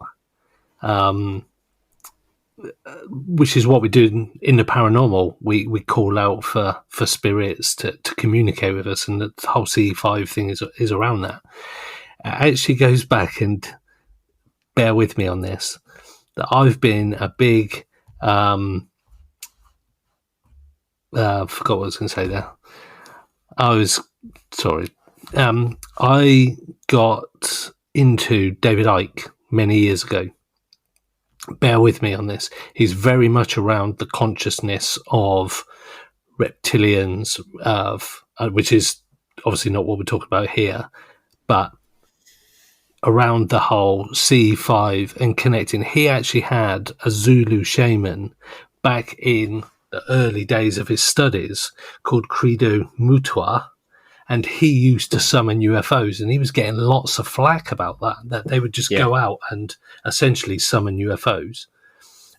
which is what we do in the paranormal. We call out for spirits to communicate with us, and the whole C5 thing is around that. It actually goes back, and bear with me on this, that I've been a big forgot what I was going to say there. I got into David Icke many years ago. Bear with me on this. He's very much around the consciousness of reptilians, which is obviously not what we're talking about here, but around the whole C5 and connecting. He actually had a Zulu shaman back in the early days of his studies called Credo Mutua, and he used to summon UFOs, and he was getting lots of flack about that they would just go out and essentially summon UFOs.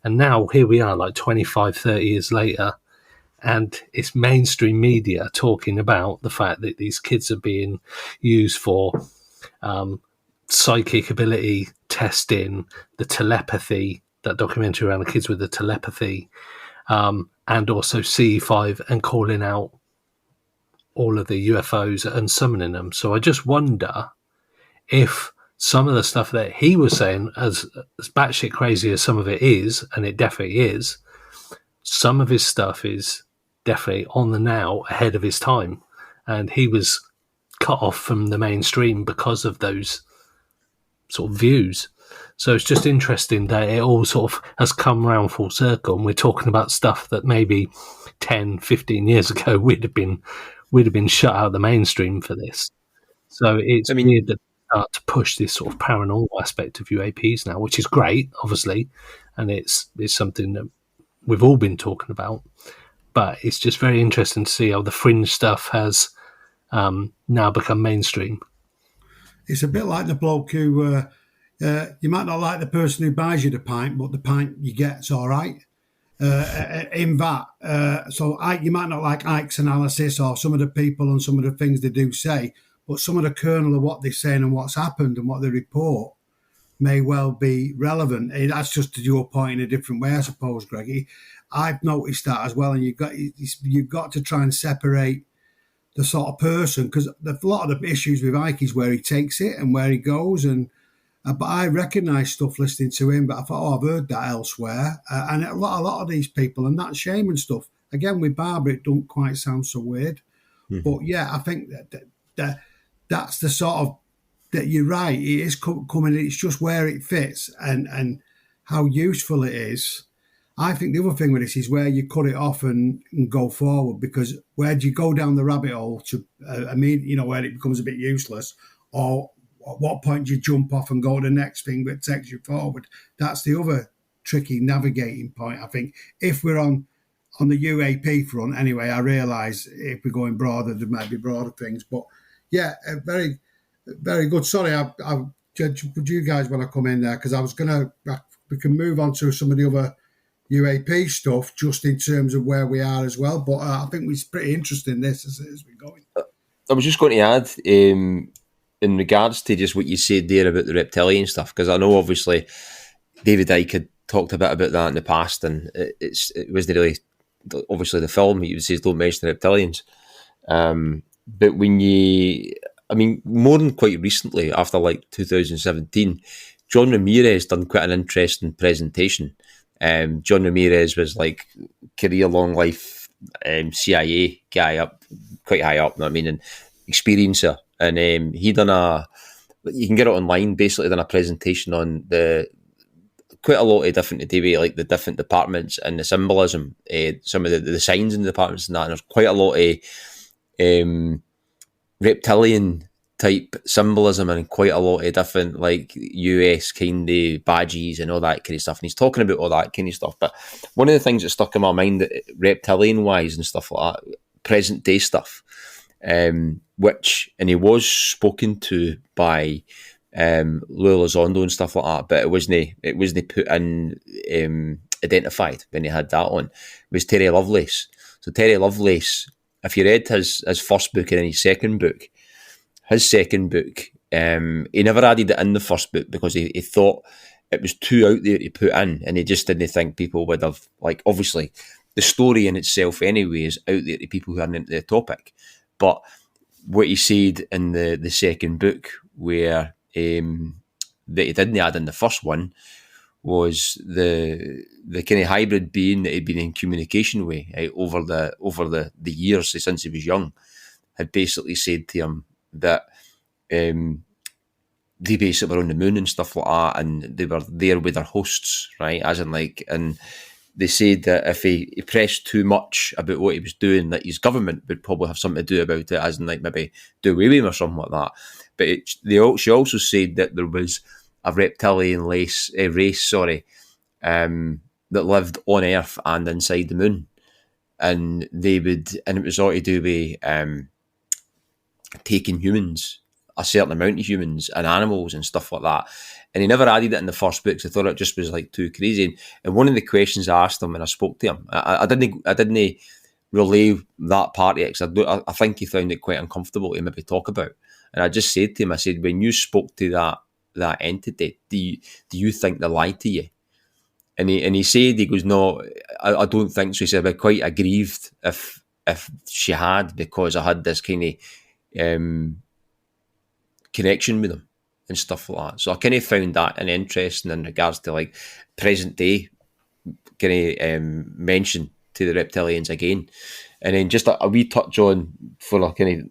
And now here we are, like 25, 30 years later, and it's mainstream media talking about the fact that these kids are being used for psychic ability testing, the telepathy, that documentary around the kids with the telepathy, and also C5 and calling out all of the UFOs and summoning them. So I just wonder if some of the stuff that he was saying, as batshit crazy as some of it is, and it definitely is, some of his stuff is definitely on the now, ahead of his time. And he was cut off from the mainstream because of those sort of views. So it's just interesting that it all sort of has come around full circle, and we're talking about stuff that maybe 10, 15 years ago we'd have been shut out of the mainstream for this. So it's weird that they start to push this sort of paranormal aspect of UAPs now, which is great, obviously, and it's something that we've all been talking about. But it's just very interesting to see how the fringe stuff has now become mainstream. It's a bit like the bloke who you might not like the person who buys you the pint, but the pint you get's all right. In that, so you might not like Icke's analysis or some of the people and some of the things they do say, but some of the kernel of what they're saying and what's happened and what they report may well be relevant. That's just to your point in a different way, I suppose, Greggy. I've noticed that as well, and you've got to try and separate the sort of person, because a lot of the issues with Icke is where he takes it and where he goes, and but I recognise stuff listening to him, but I thought, I've heard that elsewhere. And a lot of these people, and that shaman stuff, again, with Barbara, it don't quite sound so weird. Mm-hmm. But yeah, I think that's the sort of, that you're right, it is coming, it's just where it fits and how useful it is. I think the other thing with this is where you cut it off and go forward, because where do you go down the rabbit hole to, where it becomes a bit useless, or at what point do you jump off and go to the next thing that takes you forward? That's the other tricky navigating point, I think. If we're on the UAP front, anyway, I realise if we're going broader, there might be broader things. But yeah, very, very good. Sorry, would you guys want to come in there? Because I was we can move on to some of the other UAP stuff just in terms of where we are as well. But I think it's pretty interesting this as we're going. I was just going to add, in regards to just what you said there about the reptilian stuff, because I know obviously David Icke had talked a bit about that in the past, and it wasn't really, obviously the film, he says don't mention the reptilians. But more than quite recently, after like 2017, John Ramirez done quite an interesting presentation. John Ramirez was like career long life CIA guy, quite high up, and experiencer. And he done you can get it online, basically done a presentation on quite a lot of different TV, like the different departments and the symbolism, some of the signs in the departments and that. And there's quite a lot of reptilian type symbolism and quite a lot of different like US kind of badges and all that kind of stuff. And he's talking about all that kind of stuff. But one of the things that stuck in my mind, reptilian wise and stuff like that, present day stuff, and he was spoken to by Lou Elizondo and stuff like that, but it wasn't put in identified when he had that on. It was Terry Lovelace. So Terry Lovelace, if you read his first book and his second book, he never added it in the first book because he thought it was too out there to put in, and he just didn't think people would have, like, obviously the story in itself anyway is out there to people who aren't into the topic. But what he said in the second book, where that he didn't add in the first one, was the kind of hybrid being that he'd been in communication with over the years since he was young, had basically said to him that they basically were on the moon and stuff like that, and they were there with their hosts, right? As in, like, and they said that if he pressed too much about what he was doing, that his government would probably have something to do about it, as in, like, maybe do away with him or something like that. But she also said that there was a reptilian race, that lived on Earth and inside the moon, and it was all to do with taking humans, a certain amount of humans and animals and stuff like that. And he never added it in the first book, so I thought it just was like too crazy. And one of the questions I asked him when I spoke to him, I didn't relay that part of it, because I think he found it quite uncomfortable to maybe talk about. And I just said to him, I said, when you spoke to that entity, do you think they lied to you? And he said, he goes, no, I don't think so. He said, I'd be quite aggrieved if she had, because I had this kind of connection with them and stuff like that. So I kind of found that an interesting in regards to, like, present day kind of mention to the reptilians again. And then just a wee touch on, for a kind of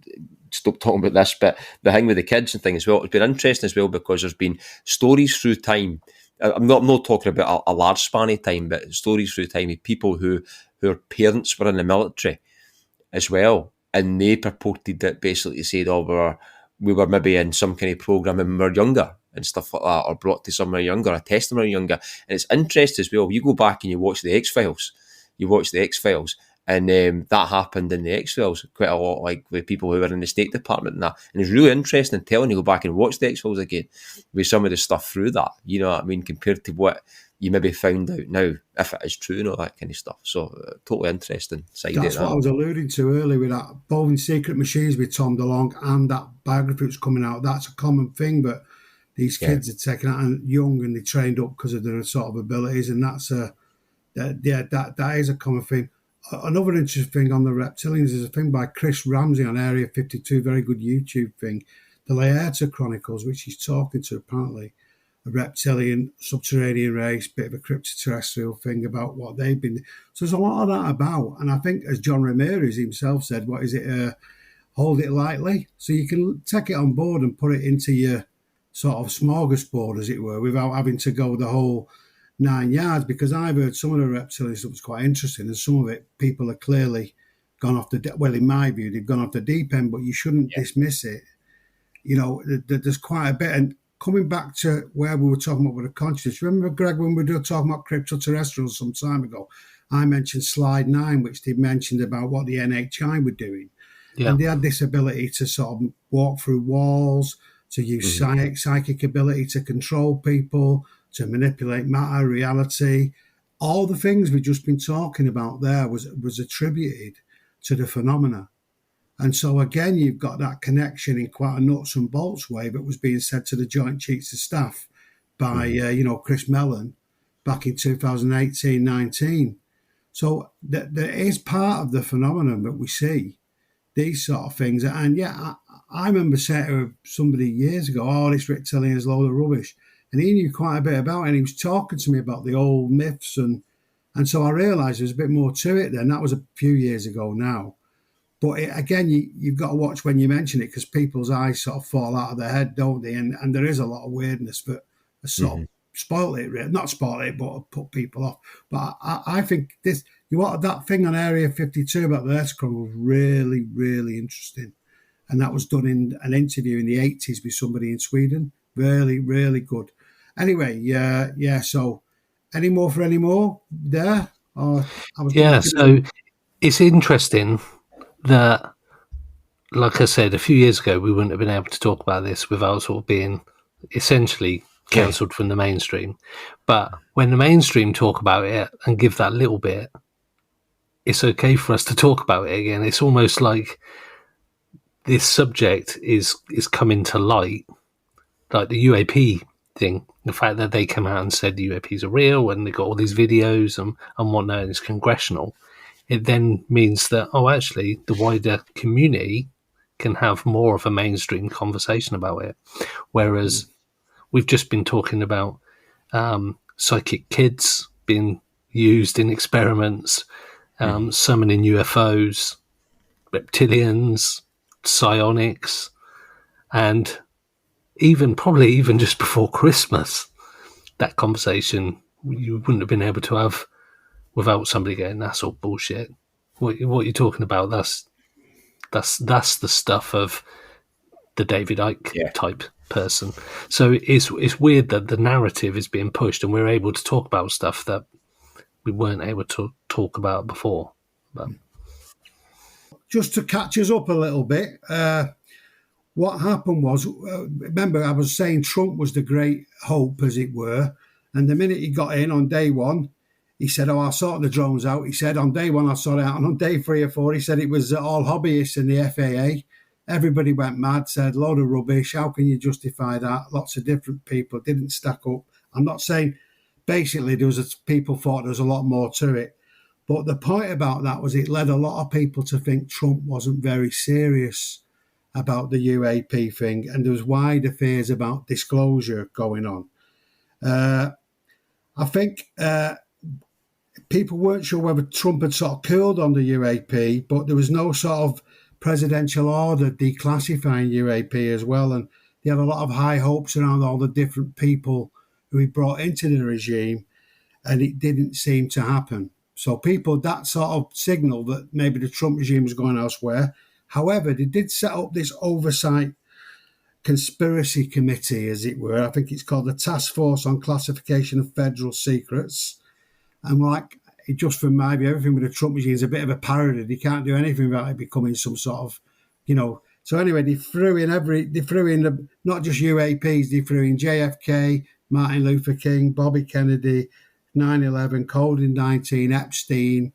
stop talking about this, but the thing with the kids and thing as well, it's been interesting as well, because there's been stories through time. I'm not talking about a large span of time, but stories through time of people whose parents were in the military as well, and they purported that basically said, oh, we were maybe in some kind of program when we were younger and stuff like that, or brought to somewhere younger, or tested when we were younger. And it's interesting as well. You go back and you watch the X-Files. And that happened in the X-Files quite a lot, like with people who were in the State Department and that. And it's really interesting telling you go back and watch the X-Files again with some of the stuff through that, you know what I mean, compared to what you maybe found out now, if it is true and all that kind of stuff. So totally interesting side. That's what I was alluding to earlier with that Bowen Secret Machines with Tom DeLonge and that biography that's coming out. That's a common thing, but these kids are taken out and young and they trained up because of their sort of abilities, and that is a common thing. Another interesting thing on the reptilians is a thing by Chris Ramsey on Area 52, very good YouTube thing, the Laerta Chronicles, which he's talking to apparently a reptilian subterranean race, bit of a cryptoterrestrial thing about what they've been. So there's a lot of that about, and I think, as John Ramirez himself said, what is it? Hold it lightly, so you can take it on board and put it into your sort of smorgasbord, as it were, without having to go the whole 9 yards, because I've heard some of the reptilians that was quite interesting, and some of it people are clearly gone off well, in my view, they've gone off the deep end, but you shouldn't dismiss it. You know, there's quite a bit. And coming back to where we were talking about with the consciousness, remember, Greg, when we were talking about cryptoterrestrials some time ago, I mentioned slide 9, which they mentioned about what the NHI were doing. Yeah. And they had this ability to sort of walk through walls, to use psychic ability to control people, to manipulate matter, reality. All the things we've just been talking about there was attributed to the phenomena. And so, again, you've got that connection in quite a nuts and bolts way that was being said to the Joint Chiefs of Staff by, Chris Mellon back in 2018-19. So there is part of the phenomenon that we see, these sort of things. And, I remember saying to somebody years ago, oh, this reptilian is a load of rubbish. And he knew quite a bit about it, and he was talking to me about the old myths. And so I realised there's a bit more to it then. That was a few years ago now. But again, you've got to watch when you mention it, because people's eyes sort of fall out of their head, don't they? And there is a lot of weirdness that sort of spoiled it, really. Not spoiled it, but put people off. But I think that thing on Area 52 about the Earthquake was really, really interesting. And that was done in an interview in the 80s with somebody in Sweden. Really, really good. Anyway, so any more there? So it's interesting that, like I said, a few years ago, we wouldn't have been able to talk about this without sort of being essentially cancelled from the mainstream. But when the mainstream talk about it and give that little bit, it's okay for us to talk about it again. It's almost like this subject is coming to light, like the UAP thing. The fact that they come out and said the UAPs are real and they got all these videos and whatnot, and it's congressional. It then means that, actually, the wider community can have more of a mainstream conversation about it. Whereas we've just been talking about psychic kids being used in experiments, summoning UFOs, reptilians, psionics, and probably even just before Christmas, that conversation you wouldn't have been able to have without somebody going, that's all bullshit. What you're talking about, that's the stuff of the David Icke type person. So it's weird that the narrative is being pushed and we're able to talk about stuff that we weren't able to talk about before. But just to catch us up a little bit, what happened was, remember I was saying Trump was the great hope, as it were, and the minute he got in on day one, he said, I'll sort the drones out. He said, on day one, I'll sort it out. And on day 3 or 4, he said it was all hobbyists in the FAA. Everybody went mad, said, load of rubbish. How can you justify that? Lots of different people didn't stack up. I'm not saying, basically, people thought there was a lot more to it. But the point about that was it led a lot of people to think Trump wasn't very serious about the UAP thing. And there was wider fears about disclosure going on. I think people weren't sure whether Trump had sort of cooled on the UAP, but there was no sort of presidential order declassifying UAP as well. And they had a lot of high hopes around all the different people who he brought into the regime, and it didn't seem to happen. So that sort of signaled that maybe the Trump regime was going elsewhere. However, they did set up this oversight conspiracy committee, as it were. I think it's called the Task Force on Classification of Federal Secrets. And just from my view, everything with the Trump regime is a bit of a parody. They can't do anything without it becoming some sort of, So anyway, they threw in not just UAPs, they threw in JFK, Martin Luther King, Bobby Kennedy, 9/11, COVID-19, Epstein,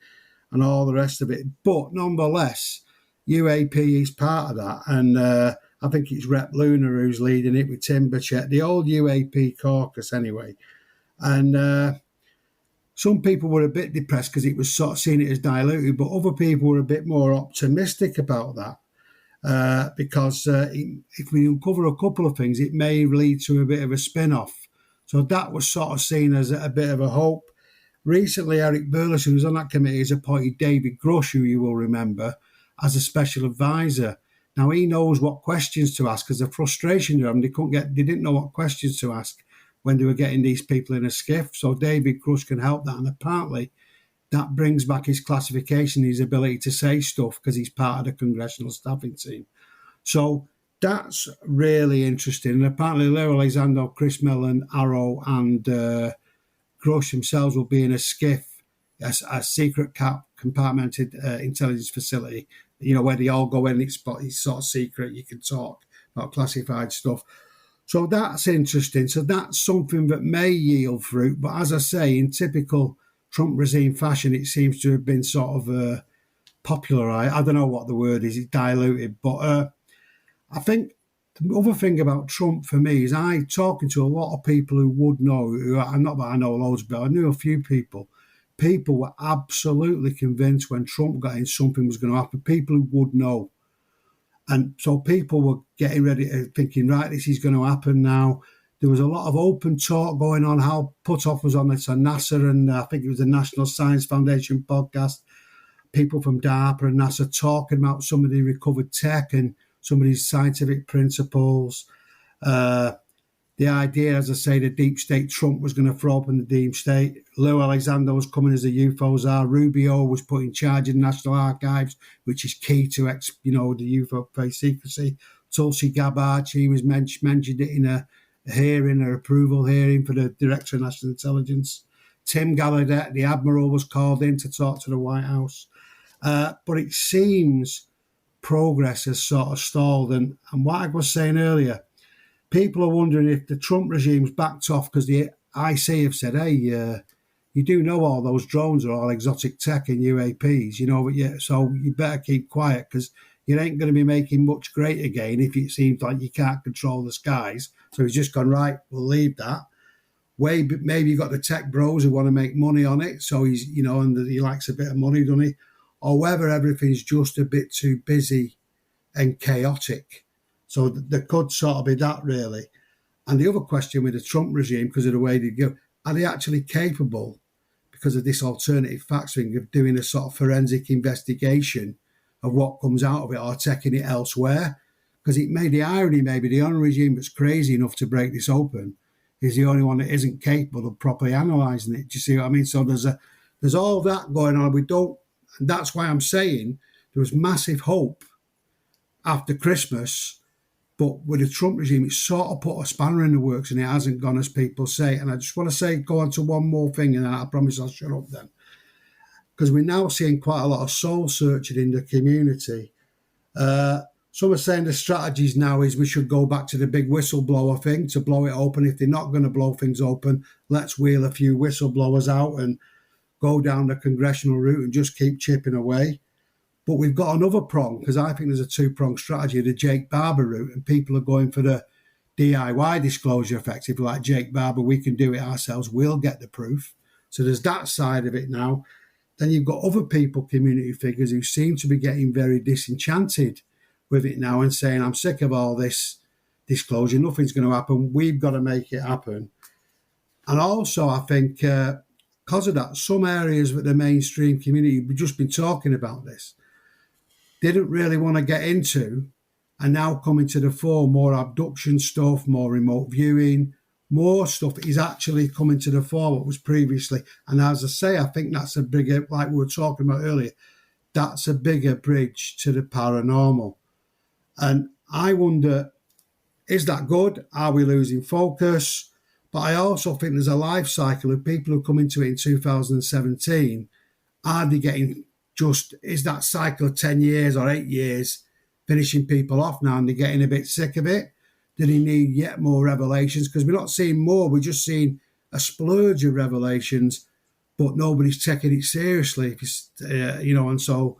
and all the rest of it. But nonetheless, UAP is part of that. And I think it's Rep Lunar who's leading it with Tim Burchett, the old UAP caucus anyway. And some people were a bit depressed because it was sort of seen it as diluted, but other people were a bit more optimistic about that because if we uncover a couple of things, it may lead to a bit of a spin-off. So that was sort of seen as a bit of a hope. Recently, Eric Burlison, who was on that committee, has appointed David Grush, who you will remember, as a special advisor. Now, he knows what questions to ask, because the frustration to them, they didn't know what questions to ask. when they were getting these people in a skiff. So David Crush can help that. And apparently that brings back his classification, his ability to say stuff, because he's part of the congressional staffing team. So that's really interesting. And apparently Leo Alexander, Chris Mellon, Arrow and Crush themselves will be in a skiff, a secret compartmented intelligence facility, where they all go in. It's sort of secret. You can talk about classified stuff. So that's interesting. So that's something that may yield fruit. But as I say, in typical Trump regime fashion, it seems to have been sort of popularized. I don't know what the word is. It's diluted. But I think the other thing about Trump for me is talking to a lot of people who would know, not that I know loads, but I knew a few people. People were absolutely convinced when Trump got in something was going to happen. People who would know. And so people were getting ready, thinking, right, this is going to happen now. There was a lot of open talk going on. Hal Puthoff was on this on NASA, and I think it was the National Science Foundation podcast. People from DARPA and NASA talking about some of the recovered tech and some of these scientific principles. The idea, as I say, the deep state, Trump was going to throw open the deep state. Lou Alexander was coming as a UFO czar. Rubio was put in charge of the National Archives, which is key to, the UFO secrecy. Tulsi Gabbard, she was mentioned it in a hearing, an approval hearing for the Director of National Intelligence. Tim Gallaudet, the Admiral, was called in to talk to the White House. But it seems progress has sort of stalled. And what I was saying earlier, people are wondering if the Trump regime's backed off because the IC have said, hey, you do know all those drones are all exotic tech and UAPs, so you better keep quiet because you ain't going to be making much great again if it seems like you can't control the skies. So he's just gone, right, we'll leave that. Maybe you got the tech bros who want to make money on it, so he's, and he likes a bit of money, doesn't he? Or whether everything's just a bit too busy and chaotic. So there could sort of be that, really. And the other question with the Trump regime, because of the way they go, are they actually capable, because of this alternative facts thing, of doing a sort of forensic investigation of what comes out of it or taking it elsewhere? Because it made the irony, maybe the only regime that's crazy enough to break this open is the only one that isn't capable of properly analysing it. Do you see what I mean? So there's all that going on. And that's why I'm saying there was massive hope after Christmas, but with the Trump regime, it sort of put a spanner in the works and it hasn't gone as people say. And I just want to go on to one more thing, and I promise I'll shut up then. Because we're now seeing quite a lot of soul searching in the community. Some are saying the strategies now is we should go back to the big whistleblower thing to blow it open. If they're not going to blow things open, let's wheel a few whistleblowers out and go down the congressional route and just keep chipping away. But we've got another prong, because I think there's a two-pronged strategy, the Jake Barber route, and people are going for the DIY disclosure effectively, like Jake Barber, we can do it ourselves, we'll get the proof. So there's that side of it now. Then you've got other people, community figures, who seem to be getting very disenchanted with it now and saying, I'm sick of all this disclosure, nothing's going to happen, we've got to make it happen. And also, I think, because of that, some areas of the mainstream community, we've just been talking about this, didn't really want to get into, and now coming to the fore, more abduction stuff, more remote viewing, more stuff is actually coming to the fore what was previously. And as I say, I think that's a bigger, like we were talking about earlier, that's a bigger bridge to the paranormal. And I wonder, is that good? Are we losing focus? But I also think there's a life cycle of people who come into it in 2017. Are they getting is that cycle of 10 years or 8 years finishing people off now and they're getting a bit sick of it? Do they need yet more revelations? Because we're not seeing more, we're just seeing a splurge of revelations, but nobody's taking it seriously. And so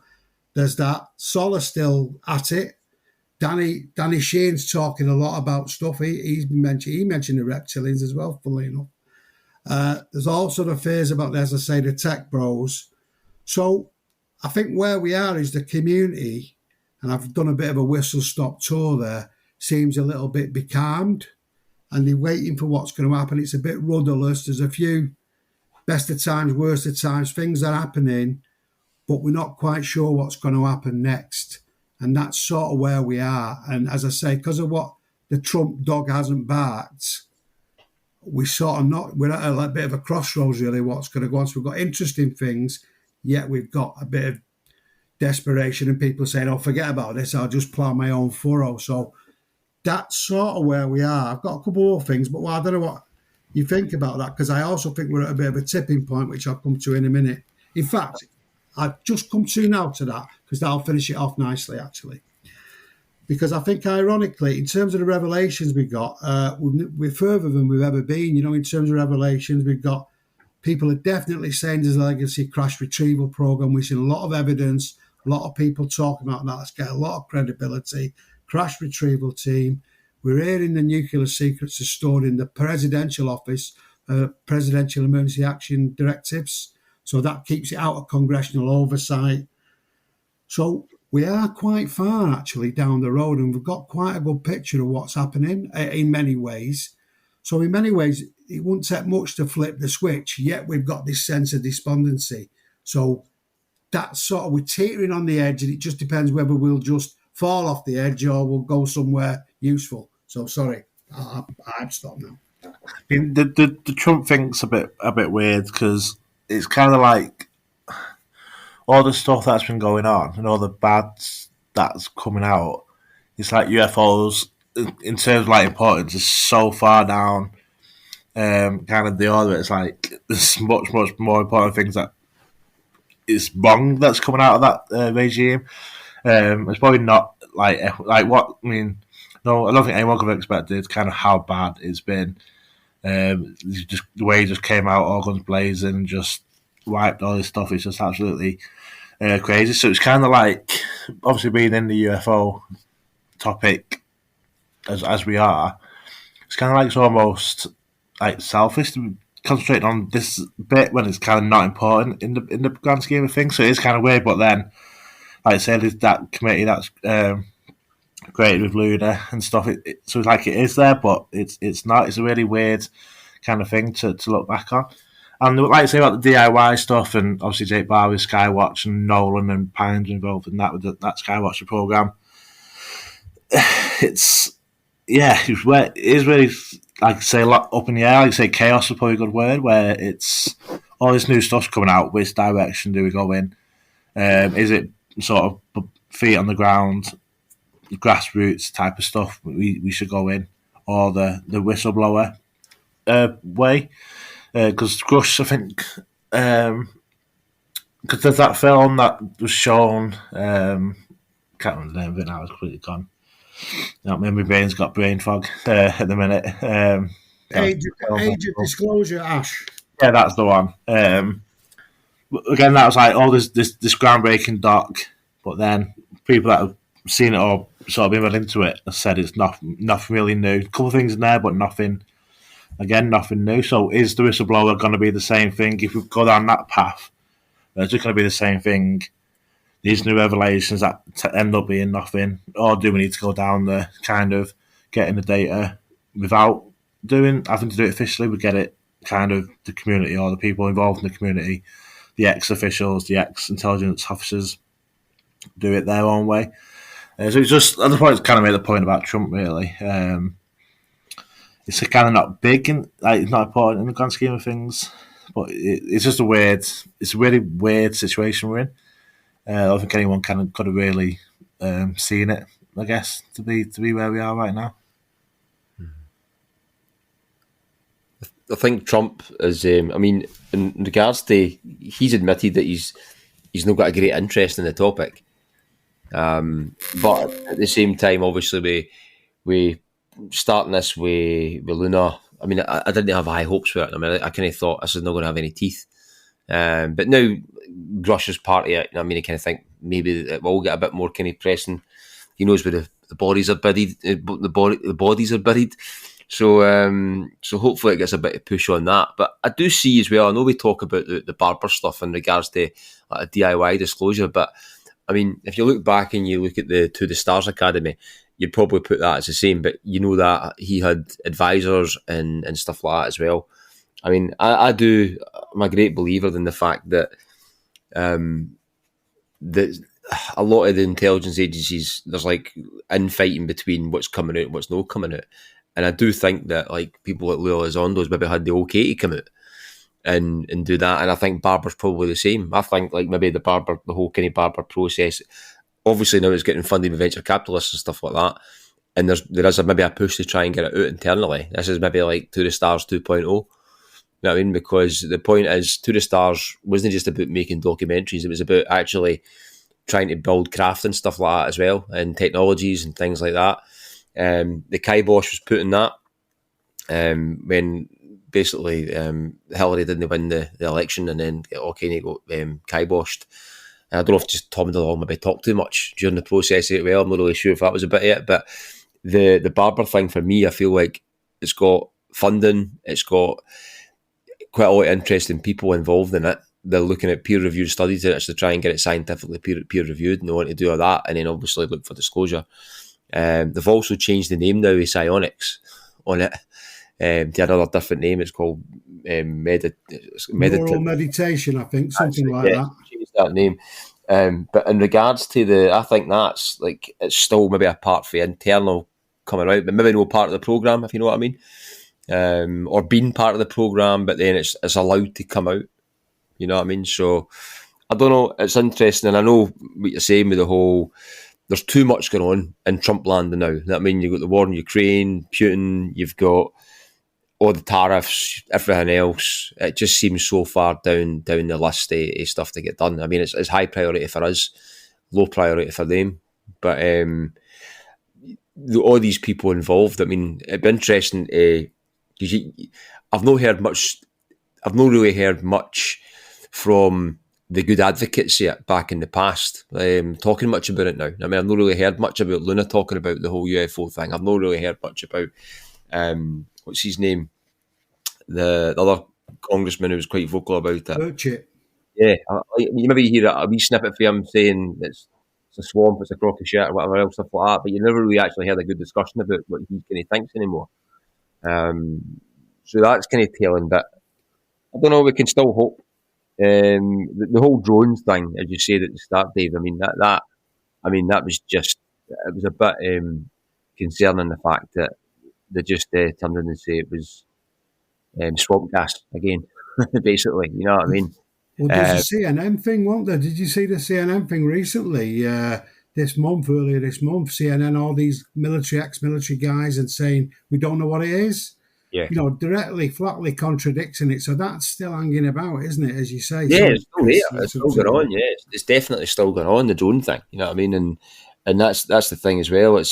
there's that. Sol's still at it. Danny Shane's talking a lot about stuff. He mentioned the reptilians as well, funnily enough. There's also the fears about, as I say, the tech bros. So I think where we are is the community, and I've done a bit of a whistle-stop tour there, seems a little bit becalmed, and they're waiting for what's going to happen. It's a bit rudderless. There's a few best of times, worst of times, things are happening, but we're not quite sure what's going to happen next. And that's sort of where we are. And as I say, because of what the Trump dog hasn't barked, we're at a bit of a crossroads really. What's going to go on? So we've got interesting things, yet we've got a bit of desperation and people saying, "Oh, forget about this. I'll just plough my own furrow." So that's sort of where we are. I've got a couple more things, but I don't know what you think about that, because I also think we're at a bit of a tipping point, which I'll come to in a minute. In fact, I've just come to now to that, because that'll finish it off nicely, actually. Because I think, ironically, in terms of the revelations we got, we're further than we've ever been. You know, in terms of revelations, we've got people are definitely saying there's a legacy crash retrieval program. We've seen a lot of evidence, a lot of people talking about that. Let's get a lot of credibility. Crash retrieval team. We're hearing the nuclear secrets are stored in the presidential office, presidential emergency action directives. So that keeps it out of congressional oversight. So we are quite far actually down the road, and we've got quite a good picture of what's happening in many ways. So in many ways, it wouldn't take much to flip the switch, yet we've got this sense of despondency. So that's sort of, we're teetering on the edge, and it just depends whether we'll just fall off the edge or we'll go somewhere useful. So sorry, I've stopped now. I mean, the Trump thing's a bit weird, because it's kind of like all the stuff that's been going on and all the bad that's coming out. It's like UFOs, in terms of like importance, is so far down kind of the order. It's like there's much more important things that is wrong that's coming out of that regime. It's probably not like what I mean. No, I don't think anyone could have expected kind of how bad it's been. Just the way he just came out, all guns blazing, and just wiped all this stuff. It's just absolutely crazy. So it's kind of like, obviously being in the UFO topic as we are, it's kind of like it's almost like selfish to concentrate on this bit when it's kind of not important in the grand scheme of things. So it is kind of weird. But then, like I said, there's that committee that's created with Luna and stuff. So it's like it is there, but it's not. It's a really weird kind of thing to look back on. And like I say about the DIY stuff, and obviously Jake Barr with Skywatch, and Nolan and Pines involved in that with that Skywatch program. It is really, like I say, a lot up in the air. Like I say, chaos is probably a good word, where it's all this new stuff's coming out. Which direction do we go in? Is it sort of feet on the ground, grassroots type of stuff we should go in, or the whistleblower way? Because Grush, I think, because there's that film that was shown, can't remember the name of it now, it's completely gone. No, my brain's got brain fog at the minute. Age of Disclosure, Ash. Yeah, that's the one. Again, that was like, this groundbreaking doc, but then people that have seen it or sort of been read into it have said it's nothing really new. A couple of things in there, but nothing new. So is the whistleblower going to be the same thing? If we go down that path, it's just going to be the same thing. These new revelations that end up being nothing, or do we need to go down the kind of getting the data without having to do it officially? We get it kind of the community or the people involved in the community, the ex-officials, the ex-intelligence officers do it their own way. So it's just, at the point, it's kind of made the point about Trump, really. It's kind of not big and like it's not important in the grand scheme of things, but it's just a really weird situation we're in. I don't think anyone could have really seen it, I guess, to be where we are right now. I think Trump is, I mean, in regards to, he's admitted that he's not got a great interest in the topic. But at the same time, obviously, we starting this with Luna. I mean, I didn't have high hopes for it. I mean, I kind of thought this is not going to have any teeth. But now Grush is part of it. I mean, I kind of think maybe it will get a bit more kind of pressing. He knows where the bodies are buried. The bodies are buried. So hopefully it gets a bit of push on that. But I do see as well, I know we talk about the Barber stuff in regards to like a DIY disclosure, but I mean, if you look back and you look at the Stars Academy, you'd probably put that as the same, but you know that he had advisors and stuff like that as well. I mean, I'm a great believer in the fact that that a lot of the intelligence agencies, there's like infighting between what's coming out and what's not coming out. And I do think that like people like Leo Elizondo's maybe had the okay to come out and do that. And I think Barber's probably the same. I think like maybe the whole kind of Barber process, obviously now it's getting funded by venture capitalists and stuff like that. And there is maybe a push to try and get it out internally. This is maybe like To the Stars 2.0. You know what I mean? Because the point is, To the Stars wasn't just about making documentaries. It was about actually trying to build craft and stuff like that as well, and technologies and things like that. The kibosh was put in that when basically Hillary didn't win the election, and then it all kind of got kiboshed. And I don't know if just Tom DeLong maybe talked too much during the process as well. I'm not really sure if that was a bit of it, but the Barber thing for me, I feel like it's got funding, it's got quite a lot of interesting people involved in it. They're looking at peer-reviewed studies to actually try and get it scientifically peer-reviewed, and they want to do all that, and then obviously look for disclosure. They've also changed the name now of Psionics on it to another different name. It's called Moral meditation, I think, something like that. Changed that name. But in regards to I think that's like, it's still maybe a part for the internal coming out, but maybe no part of the programme, if you know what I mean. Or being part of the programme, but then it's allowed to come out. You know what I mean? So I don't know. It's interesting, and I know what you're saying with the whole. There's too much going on in Trump land now. You know what I mean? You've got the war in Ukraine, Putin. You've got all the tariffs, everything else. It just seems so far down the list of stuff to get done. I mean, it's high priority for us, low priority for them. But all these people involved. I mean, it'd be interesting. I've not really heard much from the good advocates yet back in the past, talking much about it now. I mean, I've not really heard much about Luna talking about the whole UFO thing. I've not really heard much about, what's his name? The other congressman who was quite vocal about it. Burchett. Yeah, you maybe hear a wee snippet from him saying it's a swamp, it's a crock of shit, or whatever else, stuff like that, but you never really actually heard a good discussion about what he kind of thinks anymore. So that's kind of telling, but I don't know, we can still hope. The whole drones thing, as you said at the start, Dave, I mean, that was just, it was a bit concerning, the fact that they just turned in and say it was swamp gas again, basically, you know what I mean? Well, there's a CNN thing, wasn't there? Did you see the CNN thing recently? Earlier this month, CNN, all these ex-military guys, and saying, we don't know what it is. Yeah. You know, directly, flatly contradicting it. So that's still hanging about, isn't it, as you say? Yeah, it's still there. It's still going on, yeah. It's definitely still going on, the drone thing, you know what I mean? And that's the thing as well. And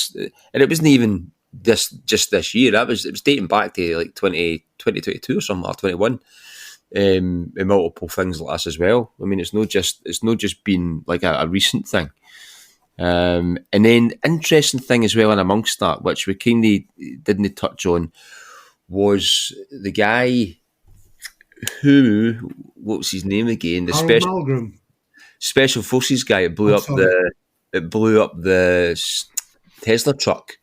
it wasn't even just this year. It was dating back to like 2022 or something, or 21. And multiple things like this as well. I mean, it's not just been like a recent thing. And then interesting thing as well, and amongst that, which we kind of didn't touch on, was the guy who, what's his name again? The special forces guy that blew up the Tesla truck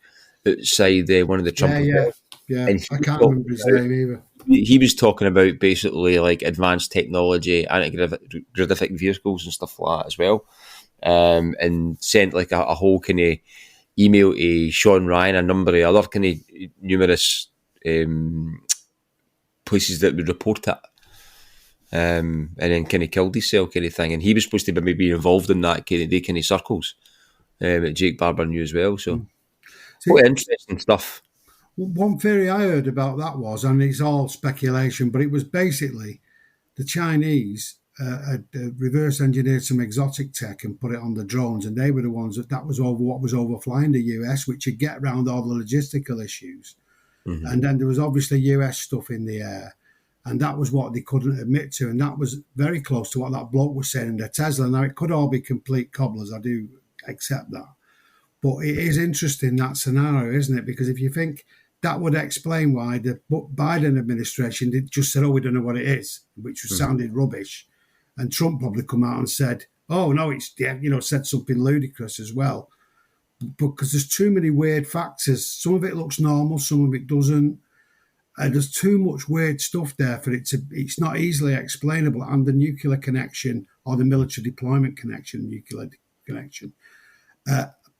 outside one of the Trump hotels. Yeah. And I can't remember his name either. He was talking about basically like advanced technology, anti-gravific vehicles and stuff like that as well, and sent like a whole kind of email to Sean Ryan, a number of other kind of numerous places that would report it, and then kind of killed himself kind of thing. And he was supposed to maybe be involved in that kind of circles that Jake Barber knew as well. So, quite interesting stuff. One theory I heard about that was, and it's all speculation, but it was basically the Chinese had reverse engineered some exotic tech and put it on the drones, and they were the ones that was over what was overflying the US, which would get around all the logistical issues. Mm-hmm. And then there was obviously US stuff in the air, and that was what they couldn't admit to, and that was very close to what that bloke was saying in the Tesla. Now, it could all be complete cobblers, I do accept that, but it is interesting, that scenario, isn't it? Because if you think that would explain why the Biden administration just said, we don't know what it is, which sounded rubbish. And Trump probably come out and said, oh, no, said something ludicrous as well. Because there's too many weird factors. Some of it looks normal, some of it doesn't. And there's too much weird stuff there for it it's not easily explainable. And the nuclear connection or the military deployment connection,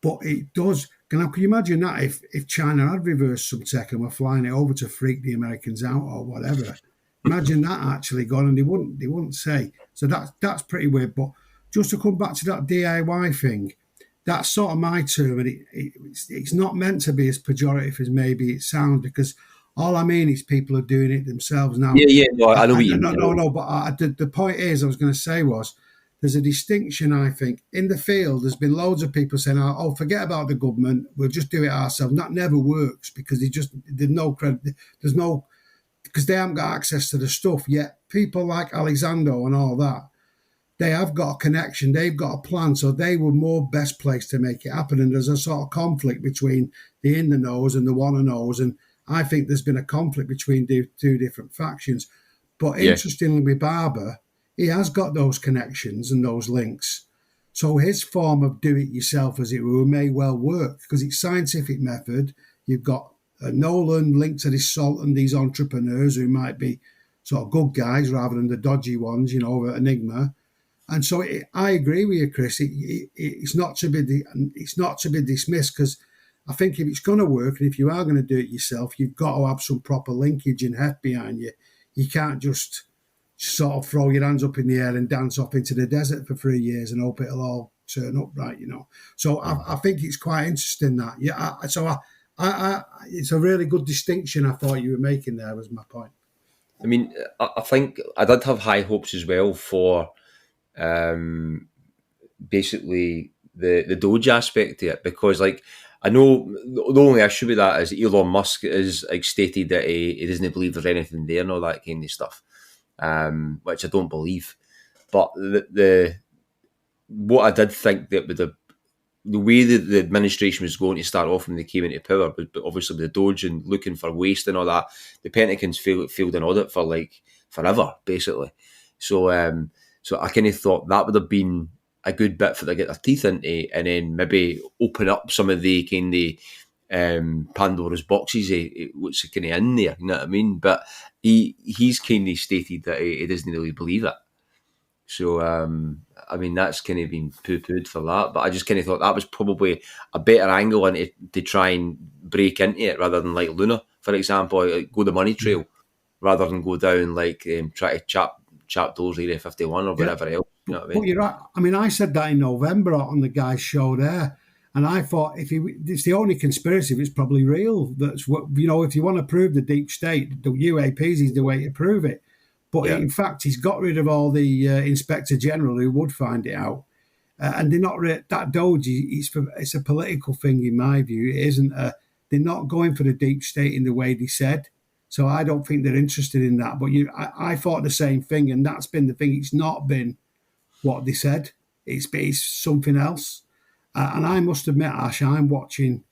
but it does. Now, can you imagine that if China had reversed some tech and were flying it over to freak the Americans out or whatever? Imagine that actually gone, and they wouldn't say. So that's pretty weird. But just to come back to that DIY thing, that's sort of my term, and it's not meant to be as pejorative as maybe it sounds, because all I mean is people are doing it themselves now. Yeah. No, I know what you mean. No. But the point is, I was going to say was, there's a distinction, I think, in the field. There's been loads of people saying, "Oh, forget about the government. We'll just do it ourselves." That never works, because there's no credit. There's no, because they haven't got access to the stuff yet. People like Alexander and all that, they have got a connection. They've got a plan, so they were more best placed to make it happen. And there's a sort of conflict between the in the knows and the wanna knows, and I think there's been a conflict between two different factions. But interestingly, with Barber, he has got those connections and those links. So his form of do it yourself, as it were, may well work, because it's scientific method. You've got Nolan linked to this Salt and these entrepreneurs who might be sort of good guys rather than the dodgy ones, over Enigma. And so I agree with you, Chris. It's not to be dismissed, because I think if it's going to work, and if you are going to do it yourself, you've got to have some proper linkage and heft behind you. You can't just sort of throw your hands up in the air and dance off into the desert for 3 years and hope it'll all turn up right, So I think it's quite interesting that. It's a really good distinction I thought you were making there, was my point. I mean, I think I did have high hopes as well for basically the Doge aspect of it, because I know the only issue with that is Elon Musk is stated that he doesn't believe there's anything there and all that kind of stuff. Which I don't believe, but what I did think that with the way that the administration was going to start off when they came into power, but obviously with the Doge and looking for waste and all that, the Pentagons failed an audit for forever, basically. So I kind of thought that would have been a good bit for them to get their teeth into, and then maybe open up some of the kind of Pandora's boxes, what's kind of in there, you know what I mean? But he's kind of stated that he doesn't really believe it. So, I mean, that's kind of been poo-pooed for that. But I just kind of thought that was probably a better angle into to try and break into it, rather than like Luna, for example, go the money trail, rather than go down try to chap doors Area 51 or whatever else. You know what I mean? But you're right. I mean, I said that in November on the guy's show there. And I thought it's the only conspiracy if it's probably real. That's what, if you want to prove the deep state, the UAPs is the way to prove it. But in fact, he's got rid of all the Inspector General who would find it out. And they're not that Doge. It's a political thing in my view. It isn't. They're not going for the deep state in the way they said. So I don't think they're interested in that. But I thought the same thing, and that's been the thing. It's not been what they said. It's something else. And I must admit, Ash, I'm watching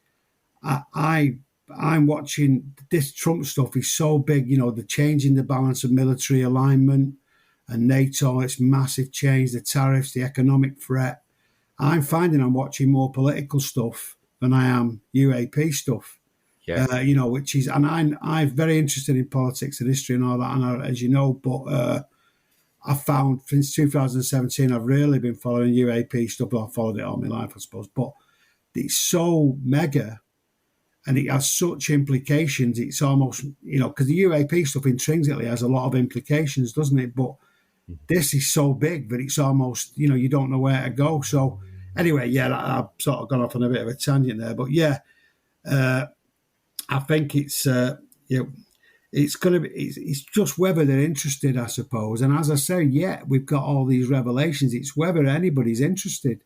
this Trump stuff is so big, the change in the balance of military alignment and NATO, it's massive change, the tariffs, the economic threat. I'm finding I'm watching more political stuff than I am UAP stuff. Yeah. Which is, and I'm very interested in politics and history and all that, and as you know, but I found since 2017, I've really been following UAP stuff. I've followed it all my life, I suppose. But it's so mega and it has such implications. It's almost, because the UAP stuff intrinsically has a lot of implications, doesn't it? But this is so big that it's almost, you don't know where to go. So anyway, I've sort of gone off on a bit of a tangent there. But I think it's, it's going to be. It's just whether they're interested, I suppose. And as I say, we've got all these revelations. It's whether anybody's interested,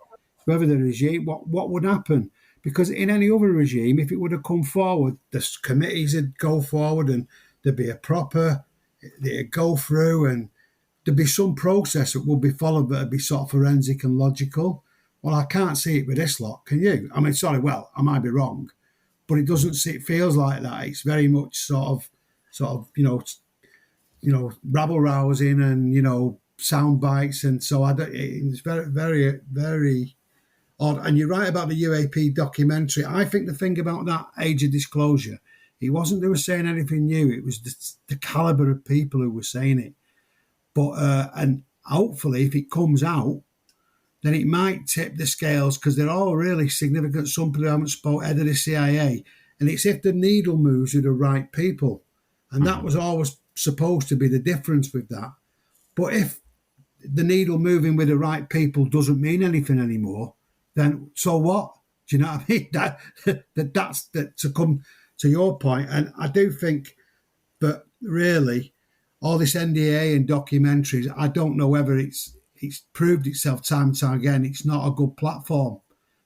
whether the regime. What would happen? Because in any other regime, if it would have come forward, the committees would go forward, and there'd be a proper. They'd go through, and there'd be some process that would be followed that'd be sort of forensic and logical. Well, I can't see it with this lot. Can you? I mean, sorry. Well, I might be wrong, but it doesn't. It feels like that. It's very much sort of rabble rousing and sound bites, and so it's very, very, very odd. And you're right about the UAP documentary. I think the thing about that age of disclosure, it wasn't they were saying anything new. It was the caliber of people who were saying it. But and hopefully, if it comes out, then it might tip the scales, because they're all really significant. Some people haven't spoke head of the CIA, and it's if the needle moves with the right people, and that was always supposed to be the difference with that. But if the needle moving with the right people doesn't mean anything anymore, then so what? Do you know what I mean? That's to come to your point, and I do think that really all this NDA and documentaries, I don't know whether it's proved itself time and time again. It's not a good platform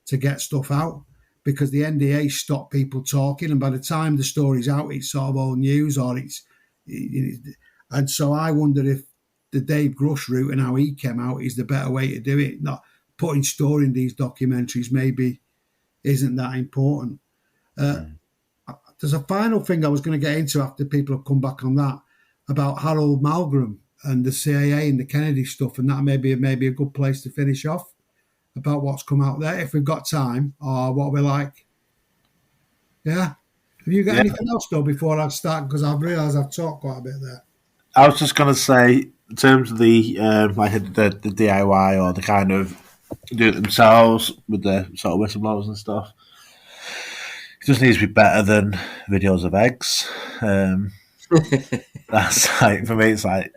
to get stuff out, because the NDA stop people talking, and by the time the story's out, it's sort of old news, or and so I wonder if the Dave Grush route and how he came out is the better way to do it. Not putting story in these documentaries maybe isn't that important. There's a final thing I was going to get into after people have come back on that, about Harold Malgrim and the CIA and the Kennedy stuff, and that may be a good place to finish off about what's come out there, if we've got time, or what we like. Yeah? Have you got anything else, though, before I start? Because I've realised I've talked quite a bit there. I was just going to say, in terms of the the DIY, or the kind of do it themselves with the sort of whistleblowers and stuff, it just needs to be better than videos of eggs. That's like, for me, it's like,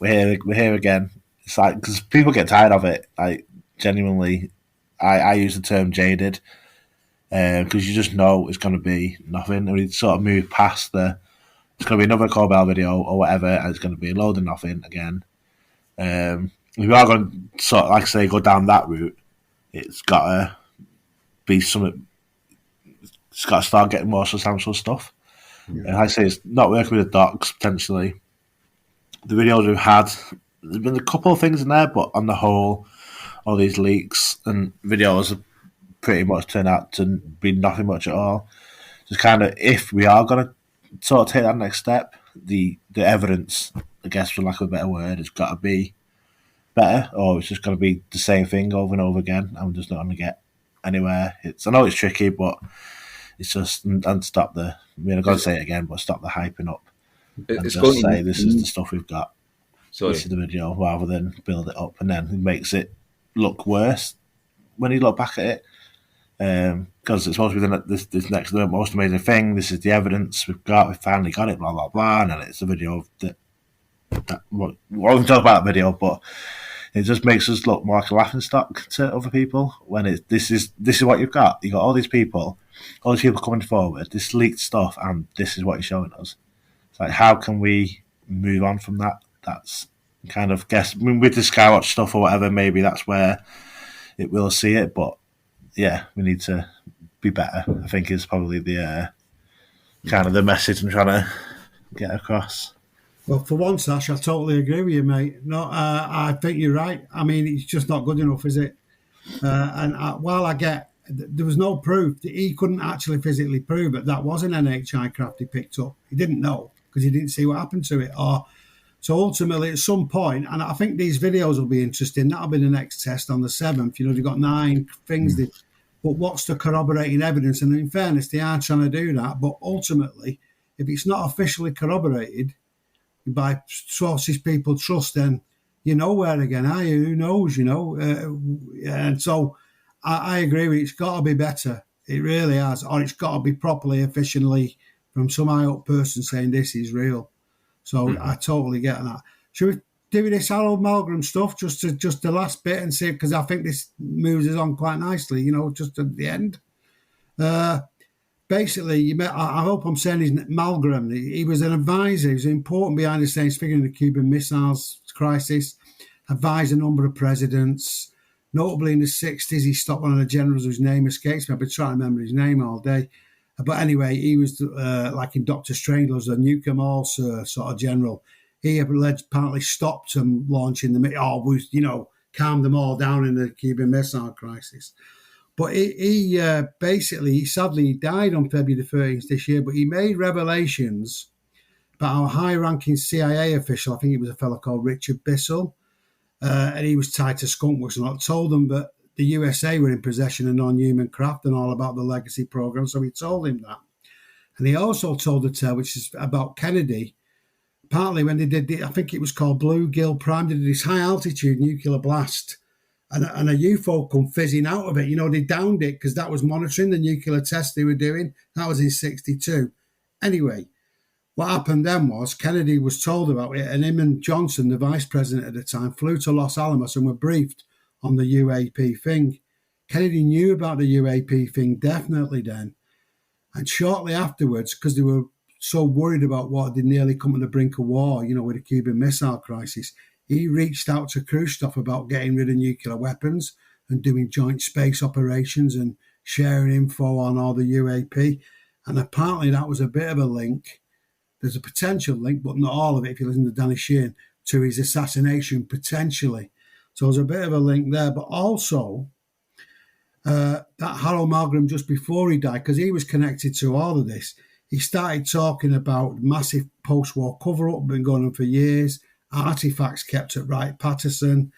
we're here again. It's like, because people get tired of it. Like, genuinely, I use the term jaded, because you just know it's going to be nothing. And we sort of move past it's going to be another Corbell video or whatever, and it's going to be a load of nothing again. If we are going to sort of, like I say, go down that route, it's got to be something. It's got to start getting more substantial stuff. And like I say, it's not working with the docs, potentially. The videos we've had, there's been a couple of things in there, but on the whole, all these leaks and videos have pretty much turned out to be nothing much at all. Just kind of, if we are going to sort of take that next step, the evidence, I guess, for lack of a better word, has got to be better, or it's just going to be the same thing over and over again. I'm just not going to get anywhere. I know it's tricky, but it's just, and stop the, I've got to say it again, but stop the hyping up. And just say, this is the stuff we've got. This is the video, rather than build it up, and then it makes it look worse when you look back at it. Because it's supposed to be this next, the most amazing thing. This is the evidence we finally got it, blah blah blah, and then it's a video of that. What we talk about that video, but it just makes us look more like a laughing stock to other people. When this is what you've got. You got all these people coming forward, this leaked stuff, and this is what you're showing us. It's like, how can we move on from that? That's kind of guess, I mean, with the Skywatch stuff or whatever, maybe that's where it will see it. But yeah, we need to be better, I think, is probably the kind of the message I'm trying to get across. Well, for once, Ash, I totally agree with you, mate. No, I think you're right. I mean, it's just not good enough, is it? While I get, there was no proof. He couldn't actually physically prove that that was an NHI craft he picked up. He didn't know, because he didn't see what happened to it. So ultimately, at some point, and I think these videos will be interesting. That'll be the next test on the 7th. You know, they've got 9 things. But what's the corroborating evidence? And in fairness, they are trying to do that. But ultimately, if it's not officially corroborated by sources people trust, then you're nowhere again, are you? Who knows, you know? And so I agree with you. It's got to be better. It really has. Or it's got to be properly, efficiently, from some high-up person saying this is real. So I totally get that. Should we do this Harold Malgrim stuff, just the last bit, and see, because I think this moves us on quite nicely, you know, just at the end. Basically, I hope I'm saying his Malgrim. He was an advisor. He was important behind the scenes figure in the Cuban Missiles crisis, advised a number of presidents. Notably in the 60s, he stopped one of the generals whose name escapes me. I've been trying to remember his name all day. But anyway, he was like in Dr. Strangelove, a Nukem All-Sir sort of general. He apparently stopped them launching calmed them all down in the Cuban Missile Crisis. But he basically, sadly, he died on February the 13th this year, but he made revelations about a high-ranking CIA official, I think it was a fellow called Richard Bissell, and he was tied to skunkworks and told them that the USA were in possession of non-human craft and all about the legacy program, so he told him that. And he also told the tale, which is about Kennedy. Partly when they did, I think it was called Bluegill Prime, they did this high-altitude nuclear blast and a UFO come fizzing out of it. You know, they downed it because that was monitoring the nuclear test they were doing. That was in 1962. Anyway, what happened then was Kennedy was told about it, and him and Johnson, the vice president at the time, flew to Los Alamos and were briefed on the UAP thing. Kennedy knew about the UAP thing definitely then. And shortly afterwards, because they were so worried about what had nearly come to the brink of war, you know, with the Cuban Missile Crisis, he reached out to Khrushchev about getting rid of nuclear weapons and doing joint space operations and sharing info on all the UAP. And apparently that was a bit of a link. There's a potential link, but not all of it, if you listen to Danny Sheehan, to his assassination, potentially. So there's a bit of a link there. But also, that Harold Milgram, just before he died, because he was connected to all of this, he started talking about massive post-war cover-up, been going on for years, artifacts kept at Wright-Patterson,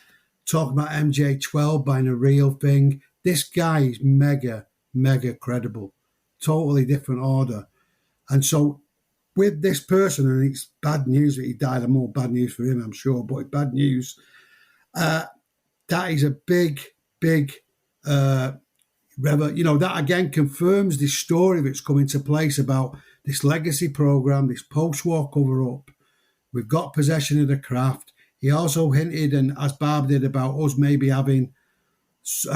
talking about MJ-12 being a real thing. This guy is mega, mega credible, totally different order. And so with this person, and it's bad news that he died, and more bad news for him, I'm sure, but it's bad news. That is a big, that again confirms this story that's coming to place about this legacy program, this post-war cover-up. We've got possession of the craft. He also hinted, and as Barb did, about us maybe having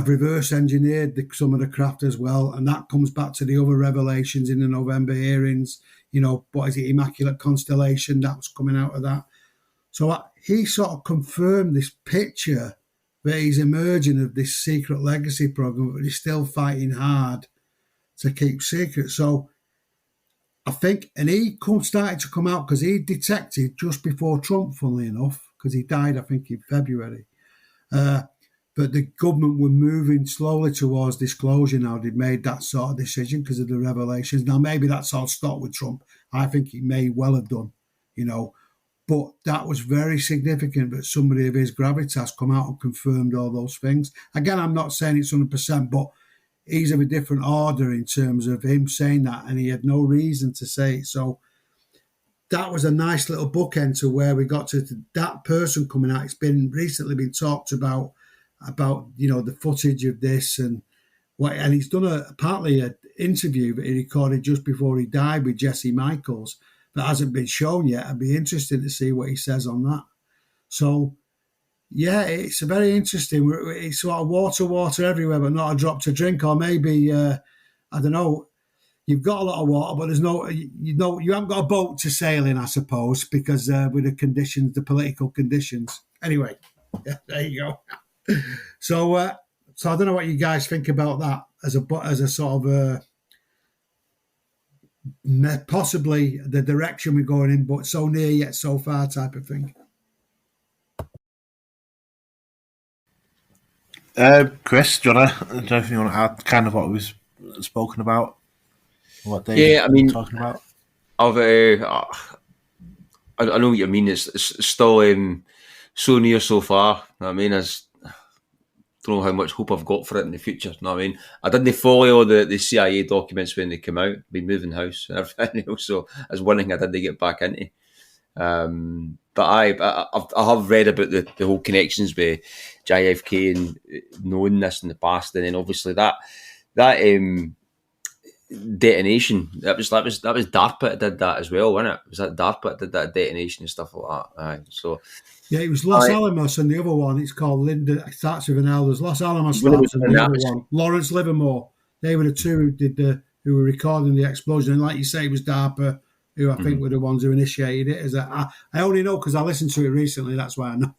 reverse engineered some of the craft as well. And that comes back to the other revelations in the November hearings. You know, what is it, Immaculate Constellation? That was coming out of that. So he sort of confirmed this picture that he's emerging of this secret legacy program, but he's still fighting hard to keep secret. So I think, and he started to come out because he detected just before Trump, funnily enough, because he died, I think, in February, that the government were moving slowly towards disclosure now. They'd made that sort of decision because of the revelations. Now, maybe that's all stopped with Trump. I think he may well have done, you know. But that was very significant that somebody of his gravitas come out and confirmed all those things. Again, I'm not saying it's 100%, but he's of a different order in terms of him saying that, and he had no reason to say it. So that was a nice little bookend to where we got to that person coming out. It's been recently been talked about you know, the footage of this and he's done apparently an interview that he recorded just before he died with Jesse Michaels that hasn't been shown yet. I'd be interested to see what he says on that. So yeah, it's a very interesting. It's sort of water everywhere, but not a drop to drink. Or maybe I don't know. You've got a lot of water, but there's no, you haven't got a boat to sail in, I suppose, because with the conditions, the political conditions. Anyway, yeah, there you go. So I don't know what you guys think about that as a sort of possibly the direction we're going in, but so near yet so far type of thing. Chris, do you want to add kind of what was spoken about? What Dave was talking about? I know what you mean. It's still so near so far. I mean, I don't know how much hope I've got for it in the future. I mean, I didn't follow the CIA documents when they came out. Been moving house and everything else, so as one thing I didn't get back into. But I have read about the whole connections with JFK and knowing this in the past, and then obviously that detonation that was DARPA that did that as well, wasn't it? Was that DARPA that did that detonation and stuff like that? Aye. So yeah, it was Los Alamos, and the other one it's called Linda. It starts with an L. There's Los Alamos Labs, and the other one Lawrence Livermore. They were the two who were recording the explosion, and like you say, it was DARPA. Who I think were the ones who initiated it. I only know because I listened to it recently. That's why I know.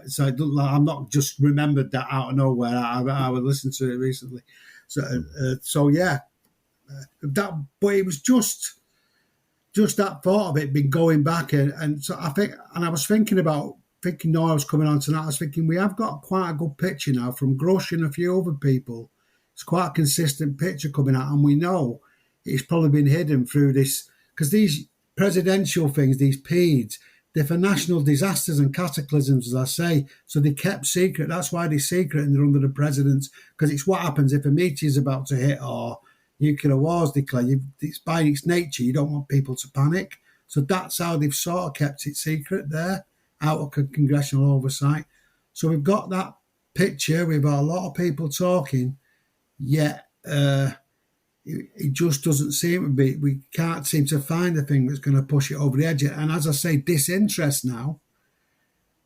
So I'm not just remembered that out of nowhere. I would listen to it recently. So yeah, but it was just that thought of it been going back, and so I think, and I was thinking Nora was coming on tonight. I was thinking we have got quite a good picture now from Grush and a few other people. It's quite a consistent picture coming out, and we know it's probably been hidden through this, because these presidential things, these PEDs, they're for national disasters and cataclysms, as I say, so they kept secret. That's why they're secret and they're under the presidents, because it's what happens if a meteor's about to hit or nuclear wars declare. It's by its nature, you don't want people to panic. So that's how they've sort of kept it secret there, out of congressional oversight. So we've got that picture. We've got a lot of people talking, yet it just doesn't seem to be. We can't seem to find the thing that's going to push it over the edge. And as I say, disinterest now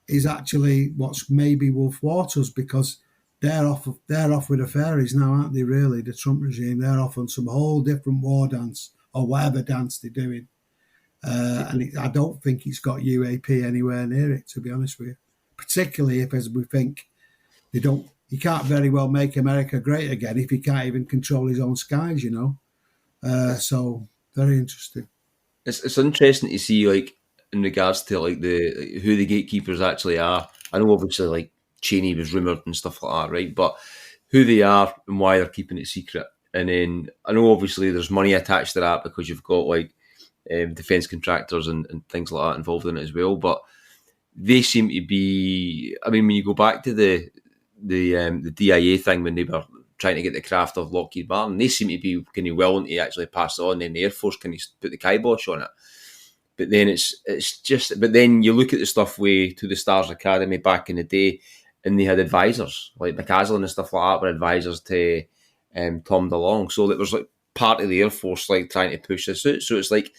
is actually what's maybe Wolf Waters, because they're off with the fairies now, aren't they? Really, the Trump regime, they're off on some whole different war dance or whatever dance they're doing. I don't think it's got UAP anywhere near it, to be honest with you. Particularly if, as we think, you can't very well make America great again if he can't even control his own skies, So very interesting. It's interesting to see, like, in regards to like who the gatekeepers actually are. I know obviously like Cheney was rumoured and stuff like that, right? But who they are and why they're keeping it secret. And then I know obviously there's money attached to that because you've got like defence contractors and things like that involved in it as well. But they seem to be. I mean, when you go back to the DIA thing when they were trying to get the craft of Lockheed Martin, they seem to be kind of willing to actually pass it on, and the Air Force can put the kibosh on it. But then it's just. But then you look at the stuff to the Stars Academy back in the day, and they had advisors like McCaslin and stuff like that were advisors to Tom DeLonge. So that was like part of the Air Force like trying to push this out. So it's like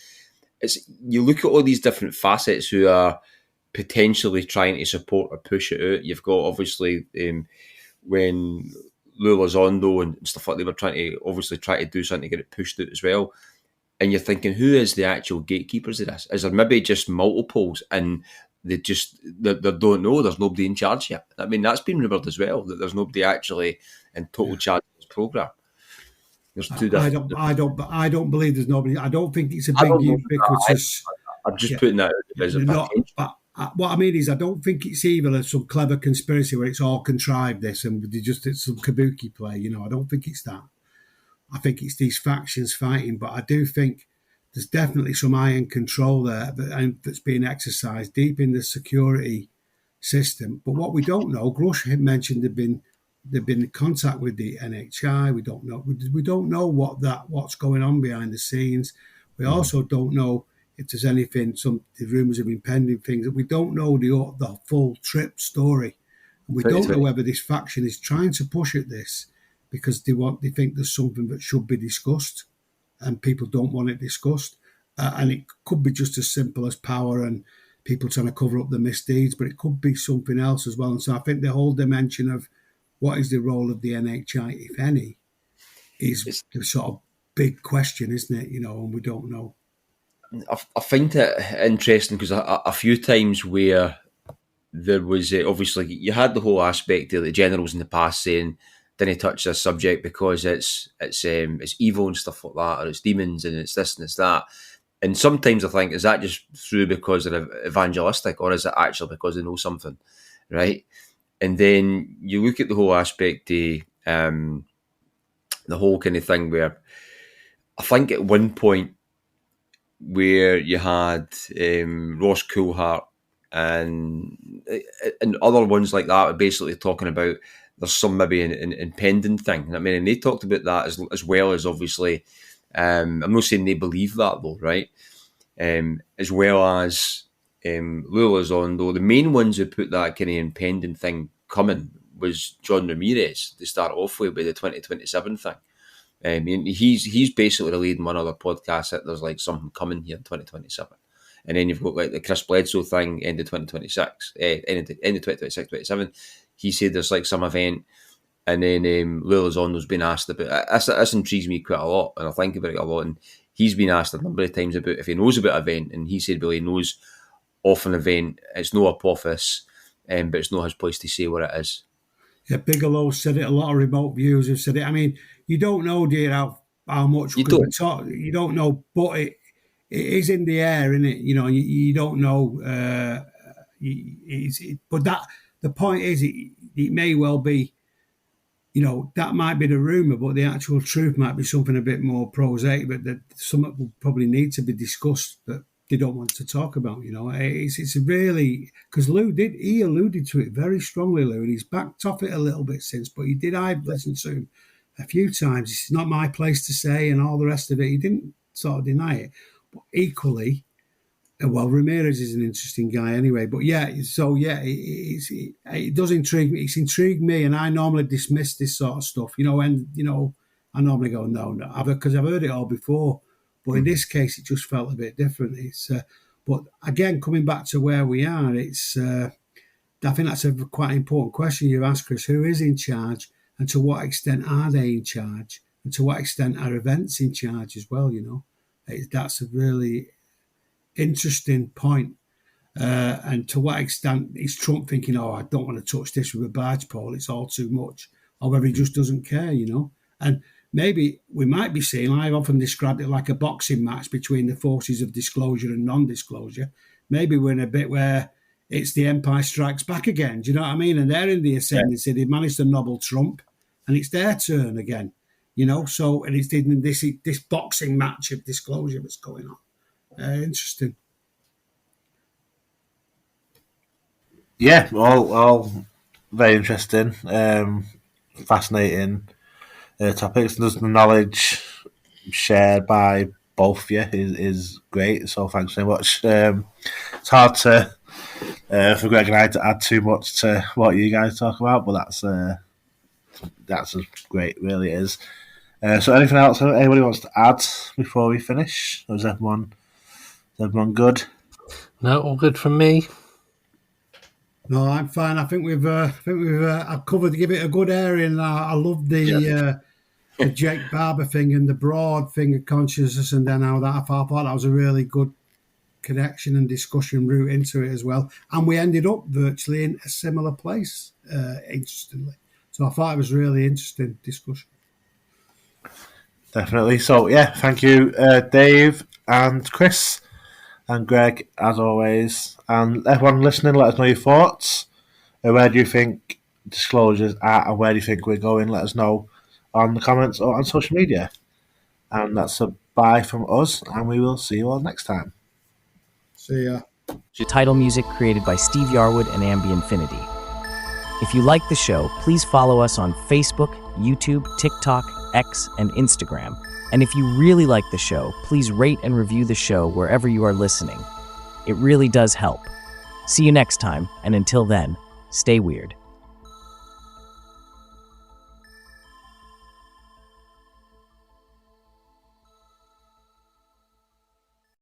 you look at all these different facets who are potentially trying to support or push it out. You've got obviously when Lou Elizondo and stuff like that, they were trying to do something to get it pushed out as well. And you're thinking, who is the actual gatekeepers of this? Is there maybe just multiples and they don't know? There's nobody in charge yet. I mean, that's been rumoured as well, that there's nobody actually in total charge of this programme. There's two different. I don't believe there's nobody. I don't think it's a big ubiquitous. I'm just putting that out as a package. What I mean is, I don't think it's either some clever conspiracy where it's all contrived this and it's some kabuki play. I don't think it's that. I think it's these factions fighting, but I do think there's definitely some iron control there that's being exercised deep in the security system. But what we don't know, Grush had mentioned they've been in contact with the NHI. We don't know what's going on behind the scenes. We also don't know if there's anything, the rumours of impending things, that we don't know the full trip story. And we don't know whether this faction is trying to push at this because they think there's something that should be discussed and people don't want it discussed. And it could be just as simple as power and people trying to cover up the misdeeds, but it could be something else as well. And so I think the whole dimension of what is the role of the NHI, if any, is the sort of big question, isn't it? And we don't know. I find it interesting because a few times where there was obviously you had the whole aspect of the generals in the past saying didn't touch this subject because it's evil and stuff like that, or it's demons and it's this and it's that. And sometimes I think, is that just through because they're evangelistic, or is it actually because they know something, right? And then you look at the whole aspect of the whole kind of thing where I think at one point where you had Ross Coulthart and other ones like that were basically talking about there's some maybe an impending thing. I mean, and they talked about that as well as obviously, I'm not saying they believe that though, right? As well as Lou Elizondo, the main ones who put that kind of impending thing coming was John Ramirez to start off with the 2027 thing. I mean, he's basically leading one other podcast that there's like something coming here in 2027. And then you've got like the Chris Bledsoe thing, end of 2026, end of 2026, 27. He said there's like some event, and then Lou Elizondo's been asked about it. This intrigues me quite a lot, and I think about it a lot. And he's been asked a number of times about if he knows about an event, and he said, well, he knows of an event. It's no Apophis, but it's not his place to say what it is. Yeah, Bigelow said it. A lot of remote viewers have said it. I mean, you don't know, dear, how much you don't. You don't know, but it is in the air, isn't it? You don't know. But the point is, it may well be. That might be the rumour, but the actual truth might be something a bit more prosaic. But that something will probably need to be discussed that they don't want to talk about. It's really because he alluded to it very strongly, Lou, and he's backed off it a little bit since. But I've listened to him a few times. It's not my place to say, and all the rest of it. He didn't sort of deny it, but equally, Well, Ramirez is an interesting guy anyway. But yeah, so yeah, it does intrigue me. It's intrigued me, and I normally dismiss this sort of stuff, and, I normally go, no, because I've heard it all before. But in this case, it just felt a bit different. But again, coming back to where we are, I think that's a quite important question you've asked, Chris. Who is in charge, and to what extent are they in charge, and to what extent are events in charge as well? That's a really interesting point. And to what extent is Trump thinking, I don't want to touch this with a barge pole, it's all too much, or whether he just doesn't care, And maybe we might be seeing, I've often described it like a boxing match between the forces of disclosure and non-disclosure. Maybe we're in a bit where it's the Empire Strikes Back again, do you know what I mean? And they're in the ascendancy, they've managed to nobble Trump, and it's their turn again, So, and it's this boxing match of disclosure that's going on. Interesting. Yeah, all very interesting, fascinating topics. And the knowledge shared by both of you is great. So thanks very much. It's hard to for Greg and I to add too much to what you guys talk about, but that's great, really is. So anything else anybody wants to add before we finish? Or is everyone good? No, all good from me. No, I'm fine. I think I've covered, give it a good area, and I love the Jake Barber thing and the broad thing of consciousness, and then how that I thought that was a really good connection and discussion route into it as well. And we ended up virtually in a similar place, interestingly. So I thought it was a really interesting discussion. Definitely. So yeah, thank you, Dave and Chris. And Greg, as always, and everyone listening, let us know your thoughts. Where do you think disclosures are, and where do you think we're going? Let us know on the comments or on social media. And that's a bye from us, and we will see you all next time. See ya. Title music created by Steve Yarwood and Ambi-Infinity. If you like the show, please follow us on Facebook, YouTube, TikTok, X, and Instagram. And if you really like the show, please rate and review the show wherever you are listening. It really does help. See you next time, and until then, stay weird.